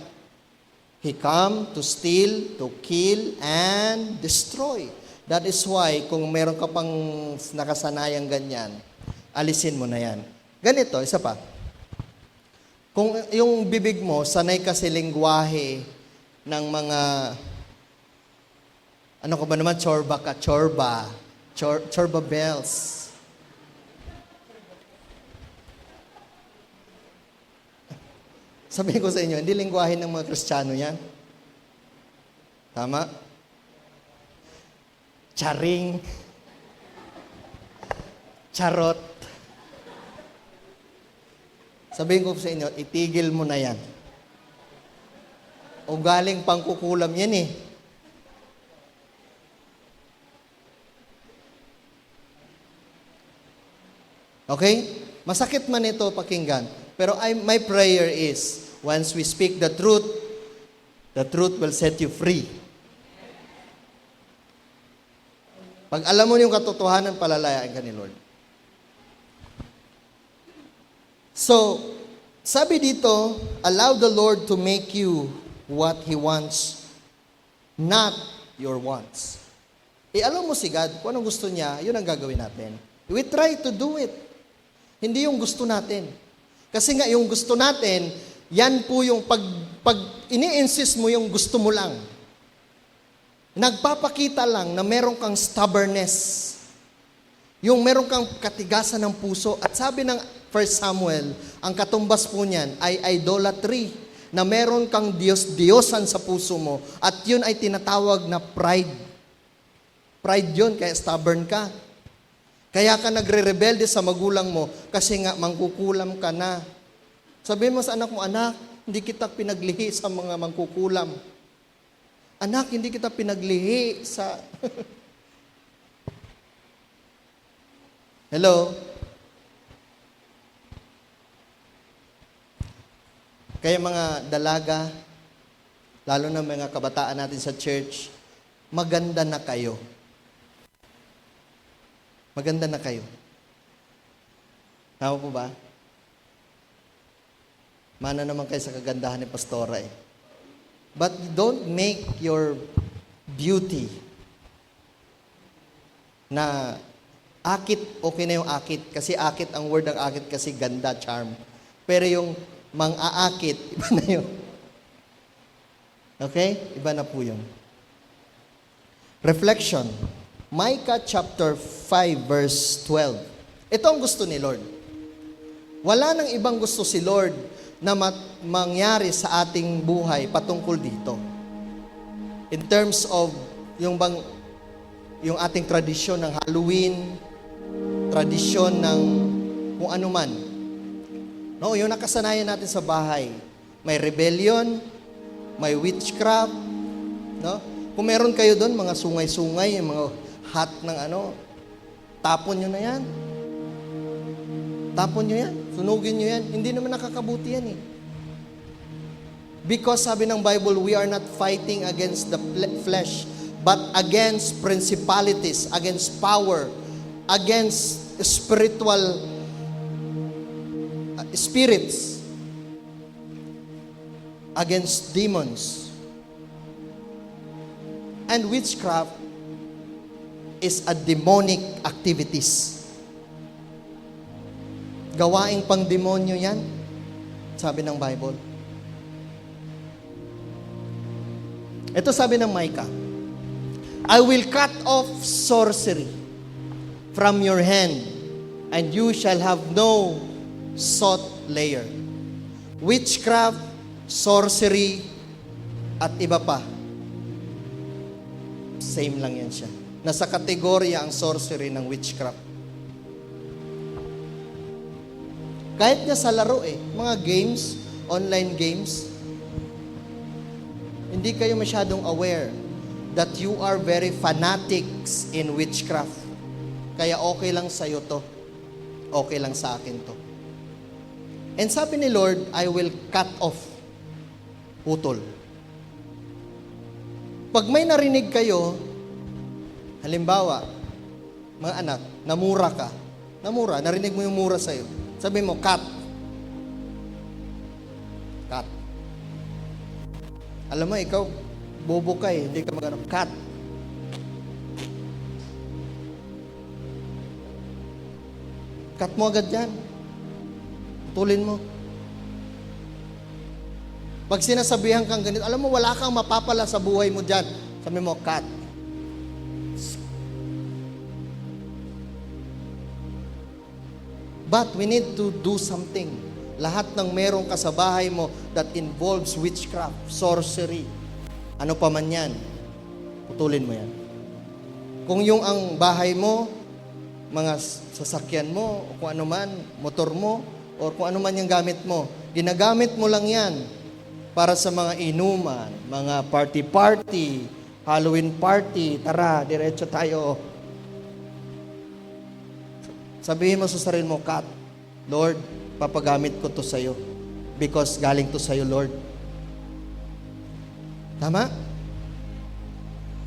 He come to steal, to kill, and destroy. That is why, kung meron ka pang nakasanayang ganyan, alisin mo na yan. Ganito, isa pa. Kung yung bibig mo, sanay ka sa lengguwahe ng mga, ano ka ba naman, chorba bells. Sabihin ko sa inyo, hindi lengguwahe ng mga Kristiyano yan. Tama? Charing. Charot. Sabihin ko sa inyo, itigil mo na yan. O galing pangkukulam yan eh. Okay? Masakit man ito pakinggan. Pero my prayer is, once we speak the truth will set you free. Pag alam mo yung katotohanan, palalayain ka ni Lord. So, sabi dito, allow the Lord to make you what He wants, not your wants. Alam mo si God, kung anong gusto niya, yun ang gagawin natin. We try to do it. Hindi yung gusto natin. Kasi nga, yung gusto natin, yan po yung pag ini-insist mo yung gusto mo lang. Nagpapakita lang na meron kang stubbornness. Yung meron kang katigasan ng puso. At sabi ng 1 Samuel, ang katumbas po niyan ay idolatry, na meron kang Diyos-Diyosan sa puso mo, at yun ay tinatawag na pride. Pride yun, kaya stubborn ka. Kaya ka nagre-rebelde sa magulang mo, kasi nga mangkukulam ka na. Sabihin mo sa anak mo, anak, hindi kita pinaglihi sa mga mangkukulam. Anak, hindi kita pinaglihi sa... Hello? Kaya mga dalaga, lalo na mga kabataan natin sa church, maganda na kayo. Maganda na kayo. Tama po ba? Mana naman kayo sa kagandahan ni Pastora eh. But don't make your beauty na akit, okay na yung akit. Kasi akit, ang word ng akit kasi ganda, charm. Pero yung mang-aakit, iba na yun. Okay? Iba na po yun. Reflection. Micah chapter 5 verse 12. Ito ang gusto ni Lord. Wala nang ibang gusto si Lord na mangyari sa ating buhay patungkol dito. In terms of yung ating tradisyon ng Halloween, tradisyon ng kung ano man. No, yung nakasanayan natin sa bahay. May rebellion, may witchcraft, no? Kung meron kayo doon, mga sungay-sungay, yung mga hat ng tapon nyo na yan. Tapon nyo yan. Sunugin nyo yan. Hindi naman nakakabuti yan eh. Because sabi ng Bible, we are not fighting against the flesh, but against principalities, against power, against spiritual spirits, against demons. And witchcraft is a demonic activities. Gawaing pang demonyo yan, sabi ng Bible. Ito sabi ng Micah, I will cut off sorcery from your hand, and you shall have no soothsayer. Witchcraft, sorcery, at iba pa. Same lang yan siya. Nasa kategorya ang sorcery ng witchcraft. Kahit nga sa laro mga games, online games, hindi kayo masyadong aware that you are very fanatics in witchcraft. Kaya okay lang sa'yo to. Okay lang sa akin to. And sabi ni Lord, I will cut off. Putol. Pag may narinig kayo, halimbawa, mga anak, namura ka. Namura, narinig mo yung mura sa'yo. Sabi mo, cut. Cut. Alam mo, ikaw, bobo ka hindi ka mag-ano. Cut. Cut mo agad yan. Tulin mo. Pag sinasabihan kang ganito, alam mo, wala kang mapapala sa buhay mo dyan. Sabi mo, cut. But we need to do something. Lahat ng meron ka sa bahay mo that involves witchcraft, sorcery, ano pa man yan, putulin mo yan. Kung yung ang bahay mo, mga sasakyan mo, o kung ano man, motor mo, o kung ano man yung gamit mo, ginagamit mo lang yan para sa mga inuman, mga party-party, Halloween party, tara, diretso tayo. Sabihin mo sa sarili mo, cut, Lord, papagamit ko to sa'yo because galing to sa'yo, Lord. Tama?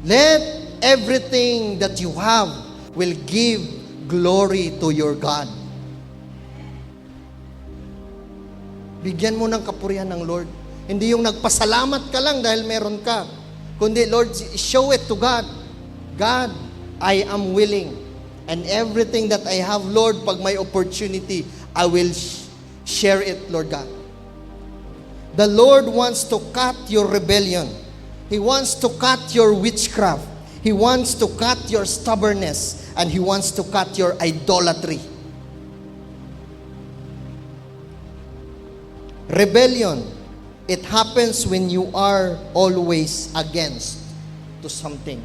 Let everything that you have will give glory to your God. Bigyan mo ng kapurihan ng Lord. Hindi yung nagpasalamat ka lang dahil meron ka. Kundi, Lord, show it to God. God, I am willing. And everything that I have, Lord, pag may opportunity, I will share it, Lord God. The Lord wants to cut your rebellion. He wants to cut your witchcraft. He wants to cut your stubbornness. And He wants to cut your idolatry. Rebellion, it happens when you are always against to something.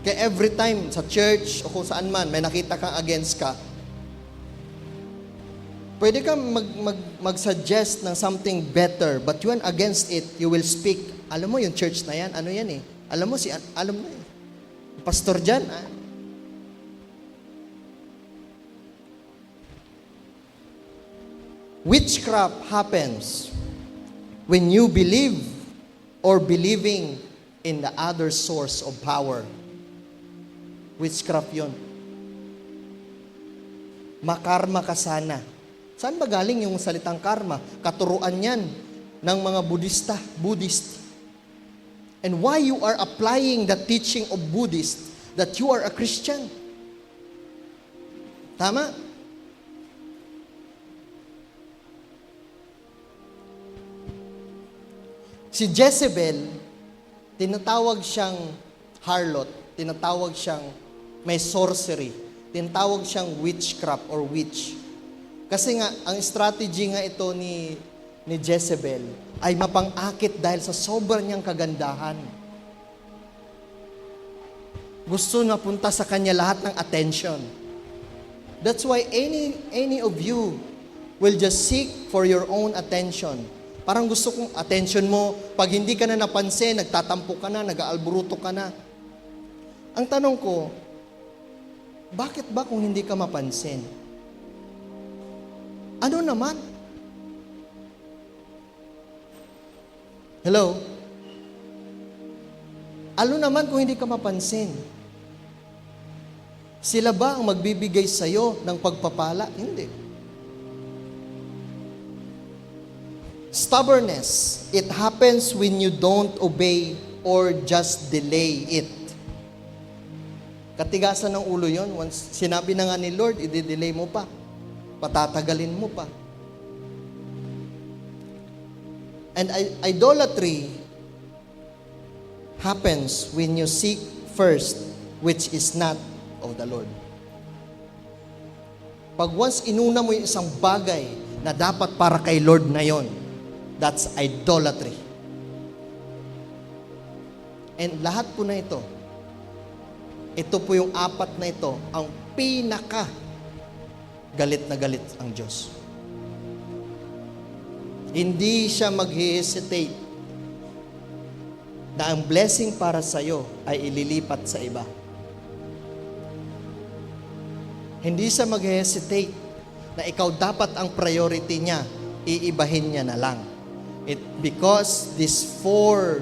Kaya every time sa church o kung saan man may nakita kang against ka, pwede kang mag-suggest ng something better, but when against it, you will speak. Alam mo yung church na yan, ano yan Alam mo alam mo pastor dyan, Witchcraft happens when you believe or believing in the other source of power. Witchcraft yun. Makarma ka sana. Saan ba galing yung salitang karma? Katuruan yan ng mga Buddhist. And why you are applying the teaching of Buddhist that you are a Christian? Tama? Si Jezebel, tinatawag siyang harlot, tinatawag siyang may sorcery, tinatawag siyang witchcraft or witch. Kasi nga, ang strategy nga ito ni Jezebel ay mapang-akit dahil sa sobrang niyang kagandahan. Gusto na punta sa kanya lahat ng attention. That's why any of you will just seek for your own attention. Parang gusto kong attention mo, pag hindi ka na napansin, nagtatampo ka na, nag-aalburuto ka na. Ang tanong ko, bakit ba kung hindi ka mapansin? Ano naman? Hello? Ano naman kung hindi ka mapansin? Sila ba ang magbibigay sa'yo ng pagpapala? Hindi. Stubbornness, it happens when you don't obey or just delay it. Katigasan ng ulo yon. Once sinabi na nga ni Lord, i-delay mo pa. Patatagalin mo pa. And idolatry happens when you seek first which is not of the Lord. Pag once inuna mo yung isang bagay na dapat para kay Lord na yon, that's idolatry. And lahat po na ito po yung apat na ito, ang pinaka galit na galit ang Diyos. Hindi siya mag-hesitate na ang blessing para sa iyo ay ililipat sa iba. Hindi siya mag-hesitate na ikaw dapat ang priority niya, iibahin niya na lang. Because these four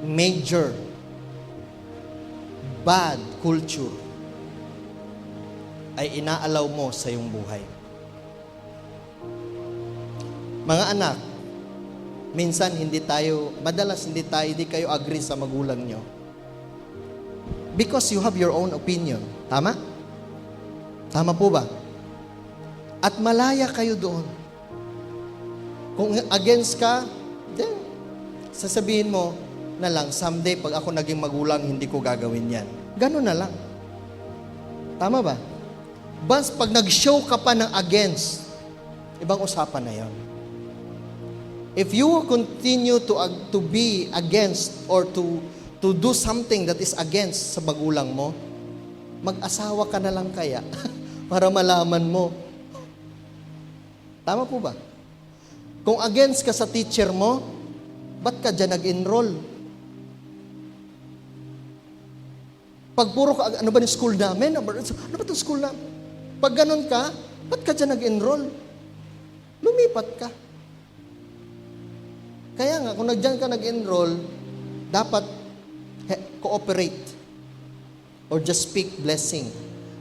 major bad culture ay inaalaw mo sa iyong buhay. Mga anak, minsan madalas hindi kayo agree sa magulang nyo. Because you have your own opinion. Tama? Tama po ba? At malaya kayo doon. Kung against ka, then, sasabihin mo na lang, someday pag ako naging magulang, hindi ko gagawin yan. Ganun na lang. Tama ba? Bas, pag nag-show ka pa ng against, ibang usapan na yon. If you will continue to be against or to do something that is against sa magulang mo, mag-asawa ka na lang kaya para malaman mo. Tama po ba? Kung against ka sa teacher mo, ba't ka dyan nag-enroll? Pag puro ka, ano ba yung school namin? Ano ba itong school namin? Pag ganun ka, ba't ka dyan nag-enroll? Lumipat ka. Kaya nga, kung nagdyan ka nag-enroll, dapat cooperate or just speak blessing.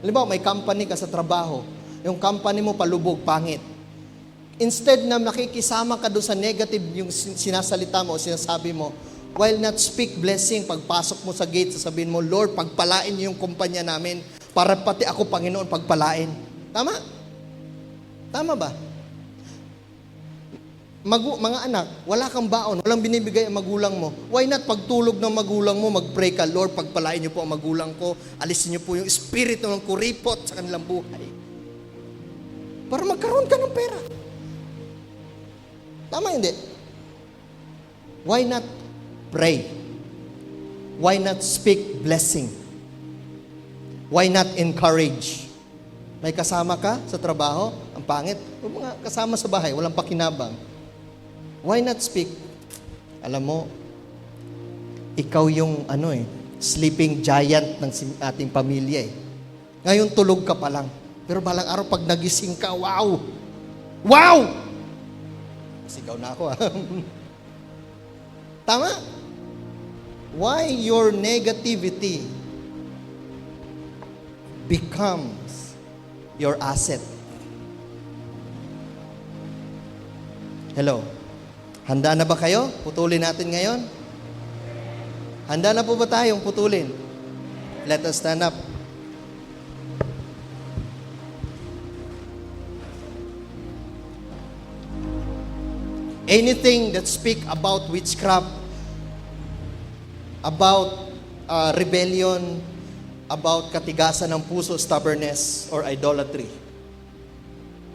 Halimbawa, may company ka sa trabaho, yung company mo palubog, pangit. Instead na nakikisama ka doon sa negative yung sinasalita mo o sinasabi mo, while not speak blessing, pagpasok mo sa gate, sasabihin mo, Lord, pagpalain niyo yung kumpanya namin para pati ako, Panginoon, pagpalain. Tama? Tama ba? Mga anak, wala kang baon, walang binibigay ang magulang mo. Why not pagtulog ng magulang mo, mag-pray ka, Lord, pagpalain niyo po ang magulang ko, alisin niyo po yung espiritu ng kuripot sa kanilang buhay. Para magkaroon ka ng pera. Tama hindi? Why not pray? Why not speak blessing? Why not encourage? May kasama ka sa trabaho, ang pangit. O mga kasama sa bahay, walang pakinabang. Why not speak? Alam mo, ikaw yung sleeping giant ng ating pamilya eh. Ngayon tulog ka pa lang. Pero balang araw pag nagising ka, wow! Wow! Sigaw na ako Tama? Why your negativity becomes your asset? Hello? Handa na ba kayo? Putulin natin ngayon? Handa na po ba tayong putulin? Let us stand up. Anything that speak about witchcraft, about rebellion, about katigasan ng puso, stubbornness, or idolatry.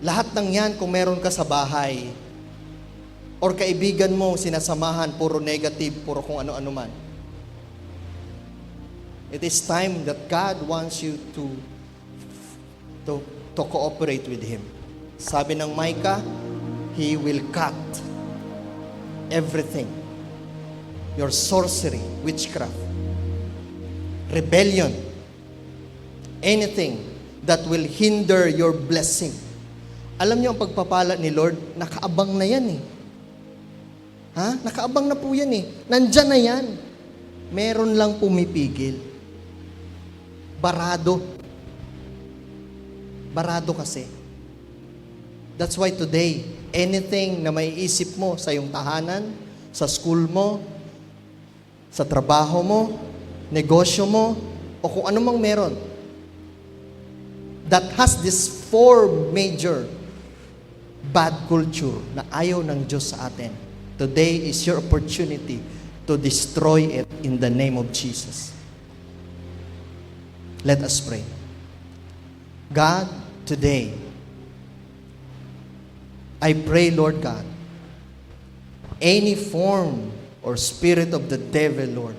Lahat ng yan, kung meron ka sa bahay, or kaibigan mo, sinasamahan, puro negative, puro kung ano-ano man. It is time that God wants you to cooperate with Him. Sabi ng Micah, He will cut everything. Your sorcery, witchcraft, rebellion, anything that will hinder your blessing. Alam niyo ang pagpapala ni Lord, nakaabang na yan eh. Ha? Nakaabang na po yan eh. Nandyan na yan. Meron lang pumipigil. Barado. Barado kasi. That's why today, anything na maiisip mo sa iyong tahanan, sa school mo, sa trabaho mo, negosyo mo, o kung ano mang meron, that has this four major bad culture na ayaw ng Diyos sa atin. Today is your opportunity to destroy it in the name of Jesus. Let us pray. God, today, I pray, Lord God, any form or spirit of the devil, Lord,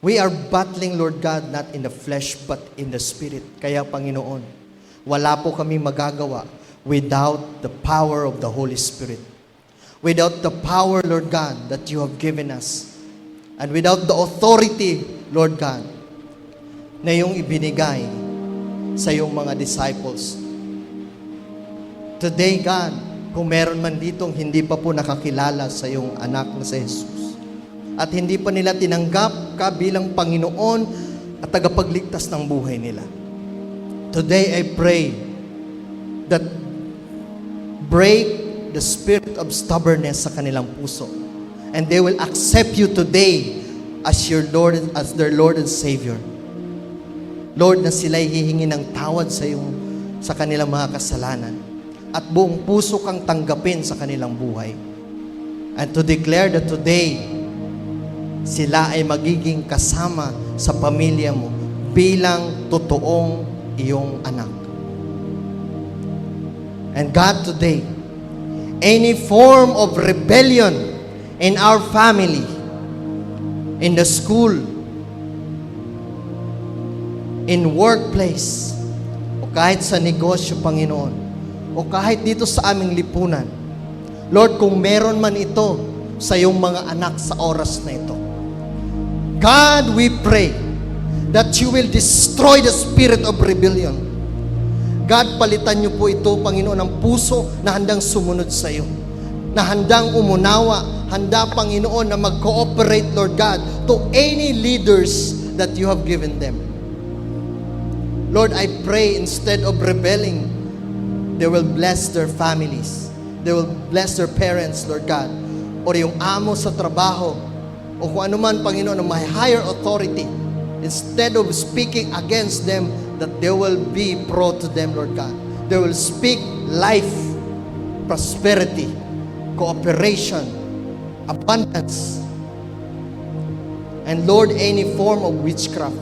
we are battling, Lord God, not in the flesh, but in the spirit. Kaya, Panginoon, wala po kami magagawa without the power of the Holy Spirit. Without the power, Lord God, that you have given us. And without the authority, Lord God, na yung ibinigay sa iyong mga disciples. Today, God, kung meron man ditong hindi pa po nakakilala sa iyong anak na si Jesus, at hindi pa nila tinanggap ka bilang Panginoon at tagapagligtas ng buhay nila. Today, I pray that break the spirit of stubbornness sa kanilang puso. And they will accept you today as your Lord, as their Lord and Savior. Lord, na sila'y hihingi ng tawad sa kanilang mga kasalanan. At buong puso kang tanggapin sa kanilang buhay. And to declare that today, sila ay magiging kasama sa pamilya mo bilang totoong iyong anak. And God, today, any form of rebellion in our family, in the school, in workplace, o kahit sa negosyo, Panginoon, o kahit dito sa aming lipunan, Lord, kung meron man ito sa iyong mga anak sa oras na ito, God, we pray that you will destroy the spirit of rebellion. God, palitan niyo po ito, Panginoon, ng puso na handang sumunod sa iyo, na handang umunawa, handa, Panginoon, na mag-cooperate, Lord God, to any leaders that you have given them. Lord, I pray instead of rebelling, they will bless their families. They will bless their parents, Lord God. O yung amo sa trabaho, o kung ano man, Panginoon, na may higher authority, instead of speaking against them, that they will be pro to them, Lord God. They will speak life, prosperity, cooperation, abundance. And Lord, any form of witchcraft,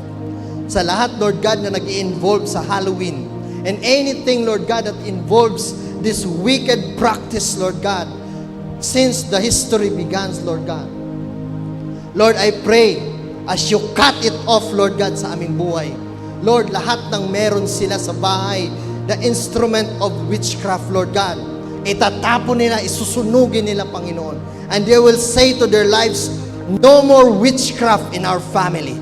sa lahat, Lord God, na nag-i-involve sa Halloween, and anything, Lord God, that involves this wicked practice, Lord God, since the history begins, Lord God. Lord, I pray, as you cut it off, Lord God, sa aming buhay, Lord, lahat ng meron sila sa bahay, the instrument of witchcraft, Lord God, itatapon nila, isusunugin nila, Panginoon. And they will say to their lives, no more witchcraft in our family.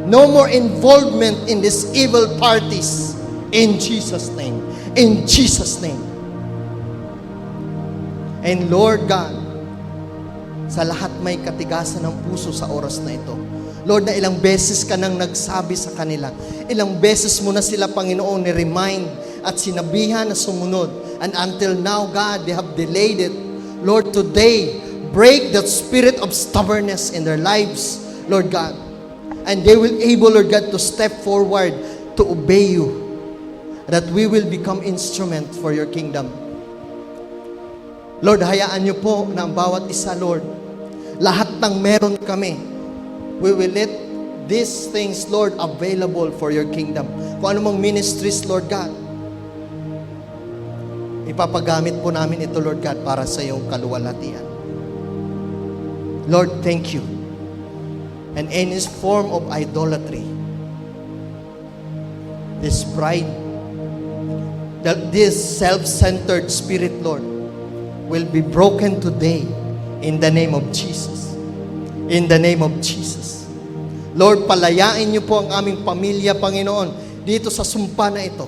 No more involvement in these evil parties. In Jesus' name. In Jesus' name. And Lord God, sa lahat may katigasan ng puso sa oras na ito. Lord, na ilang beses ka nang nagsabi sa kanila. Ilang beses mo na sila, Panginoon, ni-remind at sinabihan na sumunod. And until now, God, they have delayed it. Lord, today, break that spirit of stubbornness in their lives, Lord God. And they will able, Lord God, to step forward to obey you. That we will become instrument for your kingdom. Lord, hayaan niyo po na ang bawat isa, Lord, lahat ng meron kami, we will let these things, Lord, available for your kingdom. Kung anumang ministries, Lord God, ipapagamit po namin ito, Lord God, para sa iyong kaluwalhatian. Lord, thank you. And any form of idolatry, this pride, that this self-centered spirit, Lord, will be broken today in the name of Jesus. In the name of Jesus. Lord, palayain niyo po ang aming pamilya, Panginoon, dito sa sumpa na ito.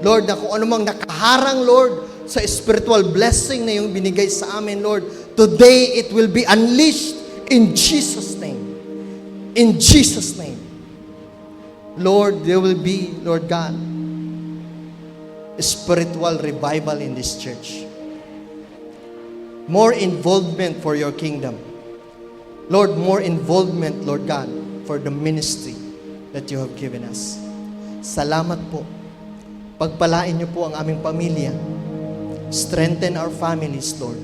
Lord, na kung anumang nakaharang, Lord, sa spiritual blessing na yung binigay sa amin, Lord, today it will be unleashed in Jesus' name. In Jesus' name. Lord, there will be, Lord God, spiritual revival in this church. More involvement for your kingdom. Lord, more involvement, Lord God, for the ministry that you have given us. Salamat po. Pagpalain niyo po ang aming pamilya. Strengthen our families, Lord.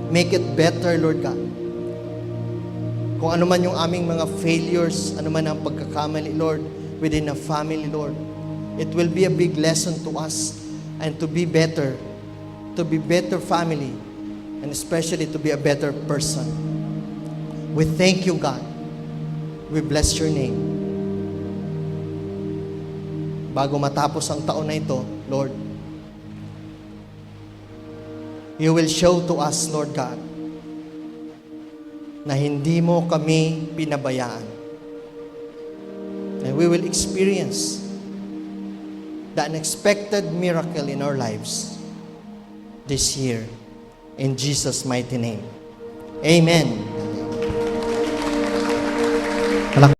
Make it better, Lord God. Kung ano man yung aming mga failures, ano man ang pagkakamali, Lord, within a family, Lord, it will be a big lesson to us and to be better family, and especially to be a better person. We thank you, God. We bless your name. Bago matapos ang taon na ito, Lord, you will show to us, Lord God, na hindi mo kami pinabayaan. And we will experience the unexpected miracle in our lives this year. In Jesus' mighty name. Amen.